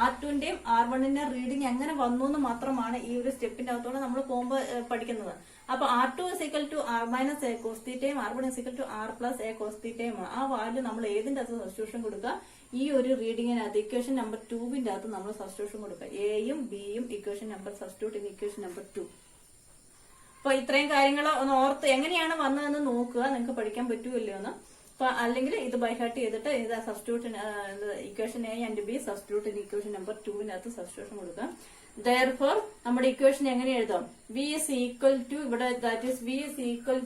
R2ന്റെയും R1ന്റെയും റീഡിംഗ് എങ്ങനെ വന്നു എന്ന് മാത്രമാണ് ഈ ഒരു സ്റ്റെപ്പിന്റെ അകത്തോടെ നമ്മൾ പോകുമ്പോൾ പഠിക്കുന്നത്. അപ്പൊ R2 is equal to R minus a cos thetaയും R1 is equal to R plus a cos thetaയും ആ വാല്യൂ നമ്മൾ ഏതിന്റെ അകത്ത് സബ്സ്റ്റിറ്റ്യൂഷൻ കൊടുക്കുക, ഈ ഒരു റീഡിങ്ങിനകത്ത് ഇക്വേഷൻ നമ്പർ 2ന്റെ അകത്ത് നമ്മൾ സബ്സ്റ്റിറ്റ്യൂഷൻ കൊടുക്കുക. എയും ബിയും equation number substitute in equation number 2. അപ്പൊ ഇത്രയും കാര്യങ്ങൾ ഒന്ന് ഓർത്ത് എങ്ങനെയാണ് വന്നതെന്ന് നോക്കുക, നിങ്ങൾക്ക് പഠിക്കാൻ പറ്റുമല്ലോ എന്ന്. അപ്പൊ അല്ലെങ്കിൽ ഇത് ബൈഹാർട്ട് ചെയ്തിട്ട് ഇത് substitute equation A and B substitute in equation number 2വിനകത്ത് സബ്സ്റ്റിറ്റ്യൂഷൻ കൊടുക്കുക. Therefore നമ്മുടെ ഇക്വേഷൻ എങ്ങനെ എഴുതാം, V is equal to ഇവിടെ that is V is equal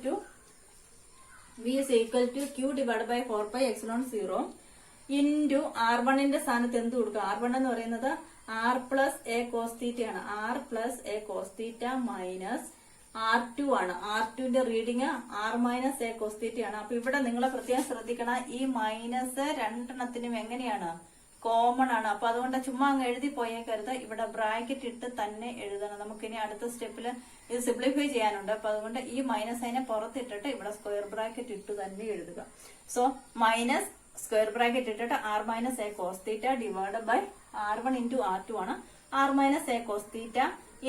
to Q divided by 4π epsilon 0 into R1ന്റെ സ്ഥാനത്ത് എന്ത് കൊടുക്കുക. R1 എന്ന് പറയുന്നത് ആർ പ്ലസ് എ കോസ് തീറ്റയാണ്. R plus a cos theta minus R2 ആണ്. R2ന്റെ reading R minus a cos തീറ്റയാണ്. അപ്പൊ ഇവിടെ നിങ്ങൾ പ്രത്യേകം ശ്രദ്ധിക്കണം, ഈ മൈനസ് രണ്ടെണ്ണത്തിനും എങ്ങനെയാണ് കോമൺ ആണ്. അപ്പൊ അതുകൊണ്ട് ചുമ്മാ അങ്ങ് എഴുതി പോയേക്കരുത്, ഇവിടെ ബ്രാക്കറ്റ് ഇട്ട് തന്നെ എഴുതണം. നമുക്കിനി അടുത്ത സ്റ്റെപ്പിൽ ഇത് സിംപ്ലിഫൈ ചെയ്യാനുണ്ട്. അപ്പൊ അതുകൊണ്ട് ഈ മൈനസ് അതിനെ പുറത്തിട്ടിട്ട് ഇവിടെ സ്ക്വയർ ബ്രാക്കറ്റ് ഇട്ട് തന്നെ എഴുതുക. സോ മൈനസ് സ്ക്വയർ ബ്രാക്കറ്റ് ഇട്ടിട്ട് r minus a cos theta divide by R1 into R2 ആണ്. R minus a cos theta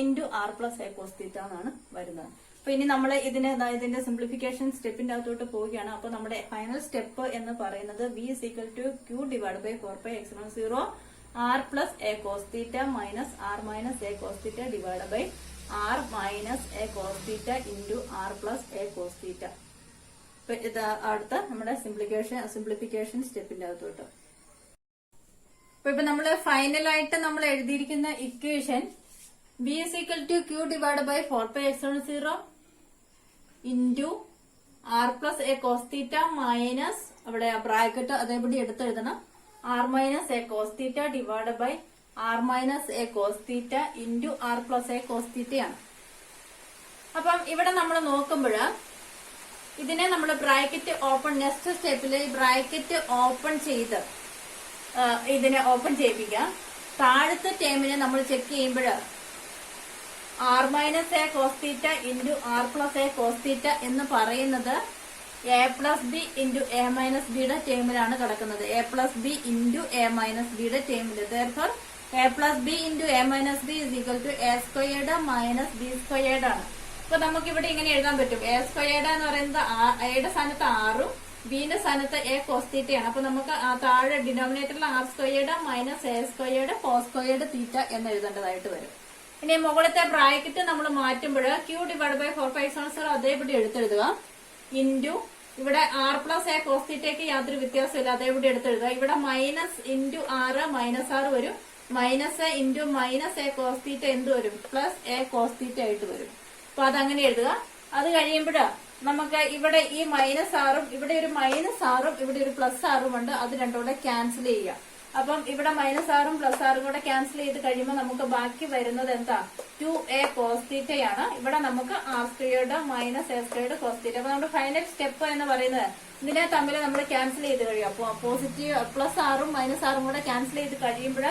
into R plus a cos theta എന്നാണ് വരുന്നത്. അപ്പൊ ഇനി നമ്മൾ ഇതിന്റെ സിംപ്ലിഫിക്കേഷൻ സ്റ്റെപ്പിന്റെ അകത്തോട്ട് പോവുകയാണ്. അപ്പൊ നമ്മുടെ ഫൈനൽ സ്റ്റെപ്പ് എന്ന് പറയുന്നത് v is equal to q divided by 4 pi epsilon 0 r plus a cos theta minus r minus a cos theta divided by r minus a cos theta into r plus a cos theta. അപ്പൊ ഇത് അടുത്ത നമ്മുടെ simplification സ്റ്റെപ്പിന്റെ അകത്തോട്ട്. ഇപ്പൊ നമ്മള് ഫൈനലായിട്ട് നമ്മൾ എഴുതിയിരിക്കുന്ന equation b is equal to q divided by 4 pi epsilon 0 into r plus a cos theta minus അവിടെ ബ്രാക്കറ്റ് അതേപടി എടുത്തെഴുതണം r minus a cos theta divided by r minus a cos theta into r plus a cos theta ആണ്. അപ്പം ഇവിടെ നമ്മൾ നോക്കുമ്പോൾ ഇതിനെ നമ്മൾ bracket open next സ്റ്റെപ്പില് ബ്രാക്കറ്റ് ഓപ്പൺ ചെയ്ത് ഇതിനെ ഓപ്പൺ ചെയ്യിപ്പിക്കാം. താഴത്തെ ടേമിനെ നമ്മൾ ചെക്ക് ചെയ്യുമ്പോൾ R minus a cos theta into R plus a cos theta എന്ന് പറയുന്നത് a plus b into a minus ബിയുടെ ടേമിലാണ് കിടക്കുന്നത്. A plus b into a minus ബിയുടെ ടേമിൽ. Therefore a plus b into a minus b is equal to a squared minus b squared ആണ്. അപ്പൊ നമുക്ക് ഇവിടെ ഇങ്ങനെ എഴുതാൻ പറ്റും. എ സ്ക്വയേർഡ് എന്ന് പറയുന്നത് എയുടെ സ്ഥാനത്ത് ആറും ബിന്റെ സ്ഥാനത്ത് എ കോസ് തീറ്റയാണ്. അപ്പൊ നമുക്ക് താഴെ ഡിനോമിനേറ്ററിൽ r squared minus a squared cos squared theta എന്ന് എഴുതേണ്ടതായിട്ട് വരും. ഇനി മുകളിലത്തെ ബ്രാക്കറ്റ് നമ്മൾ മാറ്റുമ്പോൾ q divide by 4 pi epsilon 0 അതേപടി എടുത്തെഴുതുക. ഇൻറ്റു ഇവിടെ ആർ പ്ലസ് എ കോസ് തീറ്റയ്ക്ക് യാതൊരു വ്യത്യാസമില്ല, അതേപടി എടുത്തെഴുതുക. ഇവിടെ മൈനസ് ഇൻറ്റു ആറ് മൈനസ് ആറ് വരും. Minus into minus a cos theta എന്ത് വരും? പ്ലസ് എ കോസ് തീറ്റ ആയിട്ട് വരും. അപ്പൊ അതങ്ങനെ എഴുതുക. അത് കഴിയുമ്പോൾ നമുക്ക് ഇവിടെ ഈ മൈനസ് ആറും ഇവിടെ ഒരു മൈനസ് ആറും ഇവിടെ ഒരു പ്ലസ് ആറും ഉണ്ട്, അത് രണ്ടും കൂടെ ക്യാൻസൽ ചെയ്യുക. അപ്പം ഇവിടെ മൈനസ് ആറും പ്ലസ് ആറും കൂടെ ക്യാൻസൽ ചെയ്ത് കഴിയുമ്പോൾ നമുക്ക് ബാക്കി വരുന്നത് എന്താ? 2a കോസ് തീറ്റയാണ്. ഇവിടെ നമുക്ക് r squared minus a squared cos theta. അപ്പൊ നമ്മുടെ ഫൈനൽ സ്റ്റെപ്പ് എന്ന് പറയുന്നത് ഇതിനെ തമ്മിൽ നമ്മൾ ക്യാൻസൽ ചെയ്ത് കഴിയും. അപ്പൊ പോസിറ്റീവ് പ്ലസ് ആറും മൈനസ് ആറും കൂടെ ക്യാൻസൽ ചെയ്ത് കഴിയുമ്പോൾ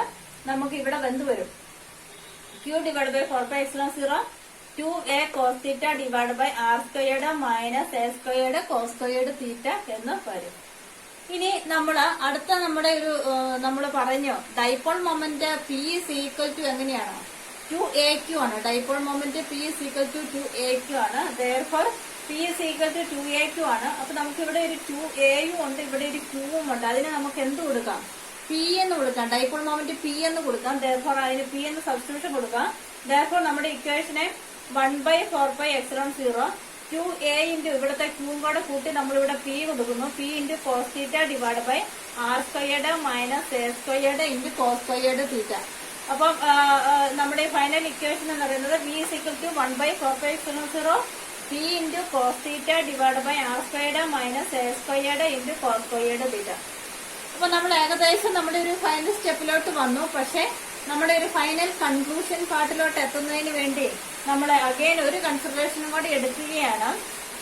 നമുക്ക് ഇവിടെ എന്ത് വരും? q divide by 4 pi epsilon 0 2a cos theta divide by R squared minus a squared cos squared theta എന്ന് വരും. ഇനി അടുത്ത നമ്മുടെ നമ്മൾ പറഞ്ഞു dipole moment P is equal to എങ്ങനെയാണ്? 2aq ആണ്. Dipole moment P is equal to 2aq ആണ്. therefore P is equal to 2aq ആണ്. അപ്പൊ നമുക്ക് ഇവിടെ ഒരു 2aയും ഉണ്ട്, ഇവിടെ ഒരു qവും ഉണ്ട്. അതിന് നമുക്ക് എന്ത് കൊടുക്കാം? P എന്ന് കൊടുക്കാം. ഡൈപോൾ മൊമെന്റ് P എന്ന് കൊടുക്കാം. therefore അതിന് P എന്ന് സബ്സ്റ്റിറ്റ്യൂഷൻ കൊടുക്കാം. therefore നമ്മുടെ ഇക്വേഷനെ 1/4 pi epsilon 0 2a ഇൻറ്റു ഇവിടുത്തെ ക്യൂവും കൂടെ കൂട്ടി നമ്മളിവിടെ പി കൊടുക്കുന്നു. P into cos theta divide by R squared minus a squared into cos squared theta. അപ്പം നമ്മുടെ ഫൈനൽ ഇക്വേഷൻ എന്ന് പറയുന്നത് v is equal to 1/4 pi epsilon 0 p into cos theta divide by R squared minus a squared into cos squared theta. അപ്പൊ നമ്മൾ ഏകദേശം നമ്മുടെ ഒരു final സ്റ്റെപ്പിലോട്ട് വന്നു. പക്ഷെ നമ്മുടെ ഒരു ഫൈനൽ കൺക്ലൂഷൻ പാർട്ടിലോട്ട് എത്തുന്നതിന് വേണ്ടി നമ്മൾ അഗൈൻ ഒരു കൺസിഡറേഷനും കൂടി എടുക്കുകയാണ്.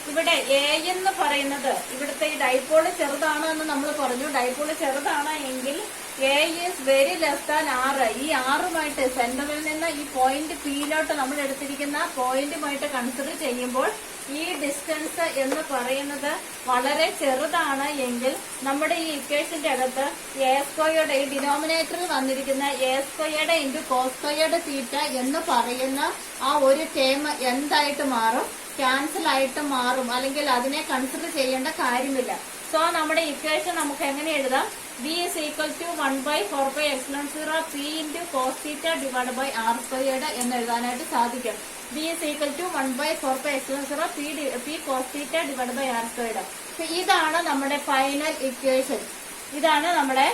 ഇവിടെ എ എന്ന് പറയുന്നത് ഇവിടുത്തെ ഈ ഡൈപോള് ചെറുതാണ് എന്ന് നമ്മൾ പറഞ്ഞു. ഡൈപോള് ചെറുതാണ് എങ്കിൽ A is very less than ആറ്. ഈ ആറുമായിട്ട് സെന്ററിൽ നിന്ന് ഈ പോയിന്റ് പിയിലോട്ട് നമ്മൾ എടുത്തിരിക്കുന്ന പോയിന്റുമായിട്ട് കൺസിഡർ ചെയ്യുമ്പോൾ ഈ ഡിസ്റ്റൻസ് എന്ന് പറയുന്നത് വളരെ ചെറുതാണ് എങ്കിൽ നമ്മുടെ ഈ ഇക്വേഷന്റെ അകത്ത് എ സ്ക്വയേർഡ് ഈ ഡിനോമിനേറ്ററിൽ വന്നിരിക്കുന്ന a squared into cos squared theta എന്ന് പറയുന്ന ആ ഒരു ടേം എന്തായിട്ട് മാറും? ക്യാൻസൽ ആയിട്ട് മാറും. അല്ലെങ്കിൽ അതിനെ കൺസിഡർ ചെയ്യേണ്ട കാര്യമില്ല. സോ നമ്മുടെ ഇക്വേഷൻ നമുക്ക് എങ്ങനെ എഴുതാം? v is equal to 1/4 pi epsilon 0 p into cos theta divided by r squared എന്ന് എഴുതാനായിട്ട് സാധിക്കും. v is equal to 1/4 pi epsilon 0 p cos theta divided by r squared. ഇതാണ് നമ്മുടെ ഫൈനൽ ഇക്വേഷൻ. ഇതാണ് നമ്മുടെ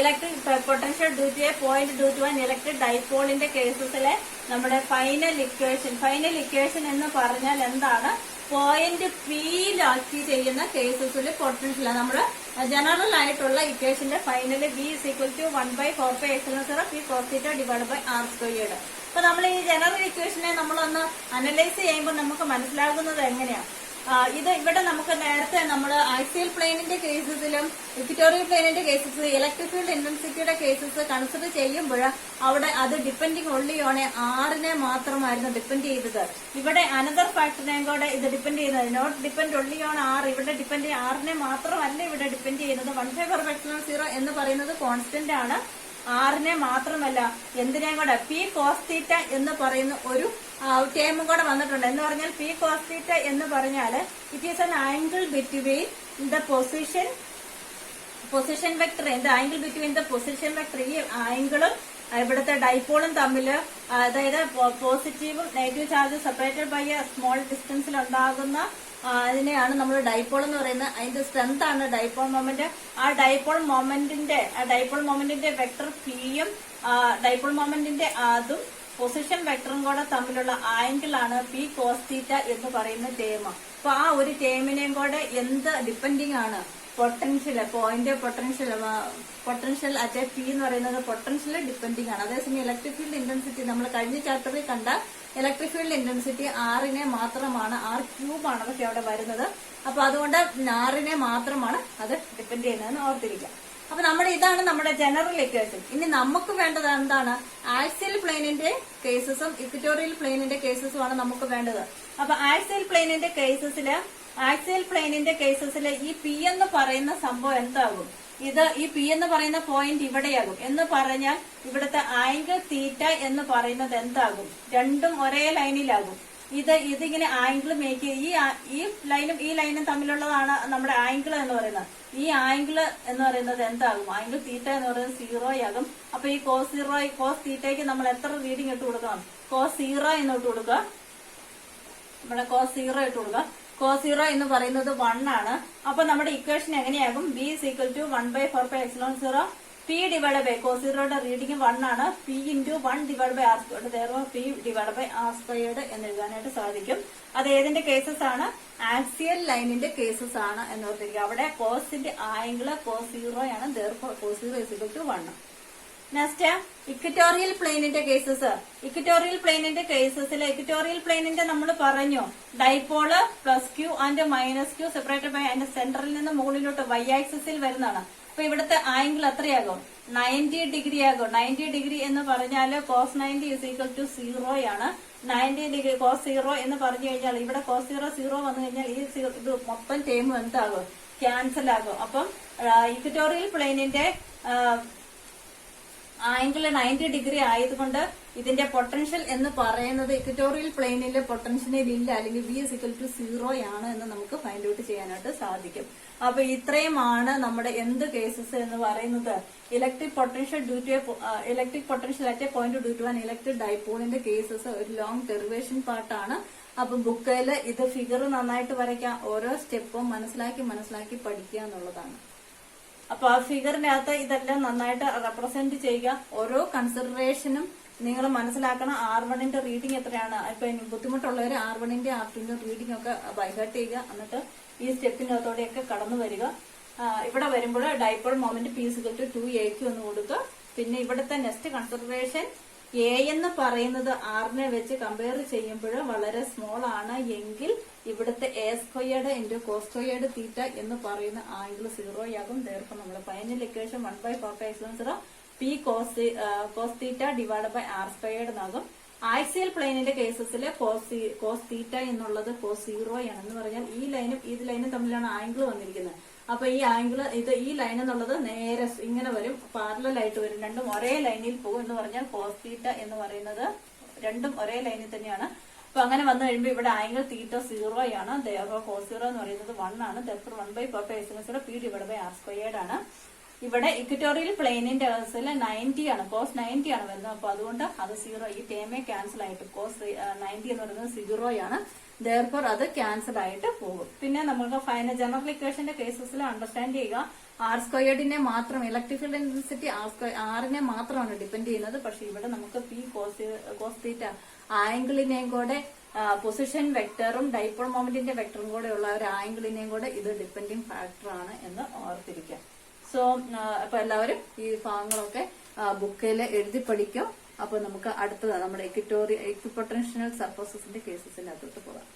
electric potential due to a point due to an electric ഡൈപോളിന്റെ കേസസിലെ നമ്മുടെ ഫൈനൽ ഇക്വേഷൻ. ഫൈനൽ ഇക്വേഷൻ എന്ന് പറഞ്ഞാൽ എന്താണ്? പോയിന്റ് പിയിലാക്കി ചെയ്യുന്ന കേസസിൽ പൊട്ടൻഷ്യൽ നമ്മൾ ജനറൽ ആയിട്ടുള്ള ഇക്വേഷന്റെ final B is equal to 1/4πε0 P cos theta divide by R squared. അപ്പൊ നമ്മൾ ഈ ജനറൽ ഇക്വേഷനെ നമ്മളൊന്ന് അനലൈസ് ചെയ്യുമ്പോൾ നമുക്ക് മനസ്സിലാകുന്നത് എങ്ങനെയാണ്, ഇത് ഇവിടെ നമുക്ക് നേരത്തെ നമ്മൾ ആക്സിയൽ പ്ലെയിനിന്റെ കേസസിലും ഇക്വറ്റോറിയൽ പ്ലെയിനിന്റെ കേസസ് ഇലക്ട്രിക് ഫീൽഡ് ഇന്റൻസിറ്റിയുടെ കേസസ് കൺസിഡർ ചെയ്യുമ്പോൾ അവിടെ അത് ഡിപ്പെൻഡിങ് ഓൺലി ഓൺ ആറിനെ മാത്രമായിരുന്നു ഡിപ്പെൻഡ് ചെയ്തത്. ഇവിടെ അനദർ ഫാക്ടറിനെയും കൂടെ ഇത് ഡിപ്പെൻഡ് ചെയ്യുന്നത്, not depend only on r. ഇവിടെ ഡിപ്പെൻഡ് ആറിനെ മാത്രമല്ല ഇവിടെ ഡിപ്പെൻഡ് ചെയ്യുന്നത്. 1/4πε0 എന്ന് പറയുന്നത് കോൺസ്റ്റന്റ് ആണ്. ആറിനെ മാത്രമല്ല എന്തിനേയും കൂടെ പി കോസ് തീറ്റ എന്ന് പറയുന്ന ഒരു ടേമും കൂടെ വന്നിട്ടുണ്ട്. എന്ന് പറഞ്ഞാൽ പി കോസ് തീറ്റ എന്ന് പറഞ്ഞാൽ it is an angle between the position vector. എന്ത് angle between the position vector, ഈ ആംഗിളും ഇവിടുത്തെ ഡൈപോളും തമ്മിൽ, അതായത് പോസിറ്റീവും negative charge separated by a small ഡിസ്റ്റൻസിൽ ഉണ്ടാകുന്ന അതിനെയാണ് നമ്മൾ ഡൈപോൾ എന്ന് പറയുന്നത്. അതിന്റെ സ്ട്രെങ്ത് ആണ് ഡൈപോൾ മൊമെന്റ്. ആ ഡൈപോൾ മൊമെന്റിന്റെ വെക്ടർ പിയും ഡൈപോൾ മൊമെന്റിന്റെ അതും പൊസിഷൻ വെക്ടറും കൂടെ തമ്മിലുള്ള ആംഗിൾ ആണ് പി കോസ് തീറ്റ എന്ന് പറയുന്ന ടേം. അപ്പൊ ആ ഒരു ടേമിനെയും കൂടെ എന്ത് ഡിപ്പെൻഡിങ് ആണ്, potential point potential at P എന്ന് പറയുന്നത് പൊട്ടൻഷ്യൽ ഡിപ്പെൻഡിങ് ആണ്. അതേസമയം ഇലക്ട്രിക് ഫീൽഡ് ഇന്റൻസിറ്റി നമ്മൾ കഴിഞ്ഞ ചാപ്റ്ററിൽ കണ്ട ഇലക്ട്രിക് ഫീൽഡ് ഇന്റൻസിറ്റി ആറിനെ മാത്രമാണ്, ആർ ക്യൂബ് ആണ് പക്ഷെ അവിടെ വരുന്നത്. അപ്പൊ അതുകൊണ്ട് ആറിനെ മാത്രമാണ് അത് ഡിപ്പെൻഡ് ചെയ്യുന്നതെന്ന് ഓർത്തിരിക്കാം. അപ്പൊ ഇതാണ് നമ്മുടെ ജനറൽ ഇക്വേഷൻ. ഇനി നമുക്ക് വേണ്ടത് എന്താണ്, ആക്സിയൽ പ്ലെയിനിന്റെ കേസസും ഇക്വറ്റോറിയൽ പ്ലെയിനിന്റെ കേസസും ആണ് നമുക്ക് വേണ്ടത്. അപ്പൊ ആക്സിയൽ പ്ലെയിനിന്റെ കേസസില് ഈ പി എന്ന് പറയുന്ന സംഭവം എന്താകും, ഈ പി എന്ന് പറയുന്ന പോയിന്റ് ഇവിടെയാകും. എന്ന് പറഞ്ഞാൽ ഇവിടുത്തെ ആംഗിൾ തീറ്റ എന്ന് പറയുന്നത് എന്താകും, രണ്ടും ഒരേ ലൈനിലാകും. ഇതിങ്ങനെ ആംഗിൾ മേക്ക് ഈ ലൈനും തമ്മിലുള്ളതാണ് നമ്മുടെ ആംഗിൾ എന്ന് പറയുന്നത്. ഈ ആംഗിൾ എന്ന് പറയുന്നത് എന്താകും, ആംഗിൾ തീറ്റ എന്ന് പറയുന്നത് 0 ആകും. അപ്പൊ ഈ കോസ് തീറ്റയ്ക്ക് നമ്മൾ എത്ര റീഡിംഗ് ഇട്ട് കൊടുക്കണം, കോസ് 0 എന്ന് ഇട്ട് കൊടുക്കുക. ഇവിടെ കോസ് 0 ഇട്ട് കൊടുക്കുക. കോസ് 0 എന്ന് പറയുന്നത് 1 ആണ്. അപ്പൊ നമ്മുടെ ഇക്വേഷൻ എങ്ങനെയാകും, B is equal to 1/4πε0 P divide by cos 0യുടെ റീഡിംഗ് 1 ആണ്, P into 1 divide by R squared, therefore P divide by R squared എന്ന് എഴുതാനായിട്ട് സാധിക്കും. അത് ഏതിന്റെ കേസസ് ആണ്, ആക്സിയൽ ലൈനിന്റെ കേസസ് ആണ് എന്ന് ഓർത്തിരിക്കുക. അവിടെ കോസിന്റെ ആംഗിള് കോസ് 0 ആണ്, therefore cos 0 is equal to 1. Next equatorial പ്ലെയിനിന്റെ കേസസ്. ഇക്വറ്റോറിയൽ പ്ലെയിനിന്റെ നമ്മൾ പറഞ്ഞു dipole plus Q and minus Q separated by അതിന്റെ സെന്ററിൽ നിന്ന് മുകളിലോട്ട് y ആക്സിസിൽ വരുന്നതാണ്. അപ്പൊ ഇവിടുത്തെ ആംഗിൾ എത്രയാകും, 90 ഡിഗ്രി ആകും. 90 ഡിഗ്രി എന്ന് പറഞ്ഞാല് കോസ് 90 ഇസ് ഈക്വൽ ടു 0 ആണ്. 90 ഡിഗ്രി കോസ് 0 എന്ന് പറഞ്ഞു കഴിഞ്ഞാൽ ഇവിടെ കോസ് 0 വന്നു കഴിഞ്ഞാൽ ഇത് മൊത്തം ടേം എന്താകും, ക്യാൻസൽ ആകും. അപ്പം ഇക്വറ്റോറിയൽ പ്ലെയിനിന്റെ ആംഗിൾ 90 ഡിഗ്രി ആയതുകൊണ്ട് ഇതിന്റെ പൊട്ടൻഷ്യൽ എന്ന് പറയുന്നത് ഇക്വറ്റോറിയൽ പ്ലെയിനിലെ പൊട്ടൻഷ്യൽ ഇല്ല, അല്ലെങ്കിൽ ബി ഇസ് ഈക്വൽ ടു 0 ആണ് എന്ന് നമുക്ക് ഫൈൻഡ് ഔട്ട് ചെയ്യാനായിട്ട് സാധിക്കും. അപ്പൊ ഇത്രയുമാണ് നമ്മുടെ എന്ത് കേസസ് എന്ന് പറയുന്നത്, electric potential at a point due to an electric ഡൈപോളിന്റെ കേസസ്. ഒരു ലോങ് ഡെറിവേഷൻ പാർട്ടാണ്. അപ്പൊ ബുക്കില് ഇത് ഫിഗർ നന്നായിട്ട് വരയ്ക്കാം, ഓരോ സ്റ്റെപ്പും മനസ്സിലാക്കി പഠിക്കുക എന്നുള്ളതാണ്. അപ്പൊ ആ ഫിഗറിനകത്ത് ഇതെല്ലാം നന്നായിട്ട് റെപ്രസെന്റ് ചെയ്യുക. ഓരോ കൺസിഡറേഷനും നിങ്ങൾ മനസ്സിലാക്കണം. R1ന്റെ റീഡിംഗ് എത്രയാണ്, ഇപ്പൊ ബുദ്ധിമുട്ടുള്ളവർ R1ന്റെ R2ന്റെ റീഡിംഗ് ഒക്കെ ബൈഹാർട്ട് ചെയ്യുക. എന്നിട്ട് ഈ സ്റ്റെപ്പിനകത്തോടെയൊക്കെ കടന്നു വരിക. ഇവിടെ വരുമ്പോൾ ഡൈപോൾ മൊമെന്റ് P = 2AQ എന്ന് കൊടുക്കുക. പിന്നെ ഇവിടുത്തെ നെക്സ്റ്റ് കൺസിഡറേഷൻ എ എന്ന് പറയുന്നത് ആറിനെ വെച്ച് കമ്പയർ ചെയ്യുമ്പോൾ വളരെ സ്മോൾ ആണ് എങ്കിൽ ഇവിടുത്തെ A² ഇൻറ്റു cos² തീറ്റ എന്ന് പറയുന്ന ആംഗിൾ 0 ആകും. തേർഫോർ നമ്മൾ final equation 1/4πε0 P cos theta divide by R squared എന്നാകും. ആക്സിയൽ പ്ലെയിനിന്റെ കേസസിൽ കോസ് തീറ്റ എന്നുള്ളത് കോസ് 0 ആണെന്ന് പറഞ്ഞാൽ ഈ ലൈനും തമ്മിലാണ് ആംഗിൾ വന്നിരിക്കുന്നത്. അപ്പൊ ഈ ആംഗിൾ ഈ ലൈൻ എന്നുള്ളത് നേരെ ഇങ്ങനെ വരും, പാരലൽ ആയിട്ട് വരും, രണ്ടും ഒരേ ലൈനിൽ പോകും എന്ന് പറഞ്ഞാൽ കോസ് തീറ്റ എന്ന് പറയുന്നത് രണ്ടും ഒരേ ലൈനിൽ തന്നെയാണ്. അപ്പൊ അങ്ങനെ വന്നു കഴിയുമ്പോൾ ഇവിടെ ആംഗിൾ തീറ്റ 0 ആണ്. കോസ് 0 എന്ന് പറയുന്നത് 1 ആണ്. Therefore 1/4πε0 P divide by R squared ആണ്. ഇവിടെ ഇക്വറ്റോറിയൽ പ്ലെയിനിന്റെ കേസിൽ 90 ആണ്, കോസ് 90 ആണ് വരുന്നത്. അപ്പൊ അതുകൊണ്ട് അത് 0, ഈ ടേമേ ക്യാൻസൽ ആയിട്ട് കോസ് 90 എന്ന് പറയുന്നത് 0 ആണ്. therefore അത് ക്യാൻസൽ ആയിട്ട് പോകും. പിന്നെ നമുക്ക് ഫൈനൽ ജനറൽ ഇക്വേഷന്റെ കേസസിൽ അണ്ടർസ്റ്റാൻഡ് ചെയ്യുക, R² മാത്രം ഇലക്ട്രിക് ഫീൽഡ് ഇന്റൻസിറ്റി ആറിനെ മാത്രമാണ് ഡിപ്പെൻഡ് ചെയ്യുന്നത്. പക്ഷെ ഇവിടെ നമുക്ക് പി കോസ് തീറ്റ ആംഗിളിനെയും കൂടെ പൊസിഷൻ വെക്ടറും ഡൈപോൾ മൊമെന്റിന്റെ വെക്ടറും കൂടെ ഉള്ള ഒരു ആംഗിളിനെയും കൂടെ ഇത് ഡിപ്പെൻഡിങ് ഫാക്ടർ ആണ് എന്ന് ഓർത്തിരിക്കാം. സോ അപ്പൊ എല്ലാവരും ഈ ഭാഗങ്ങളൊക്കെ ബുക്കിൽ എഴുതി പഠിക്കും. അപ്പൊ നമുക്ക് അടുത്തത് നമ്മുടെ ഇക്വിപ്പൊട്ടൻഷ്യൽ സർഫസസിന്റെ കേസസിന്റെ അകത്തോട്ട് പോകാം.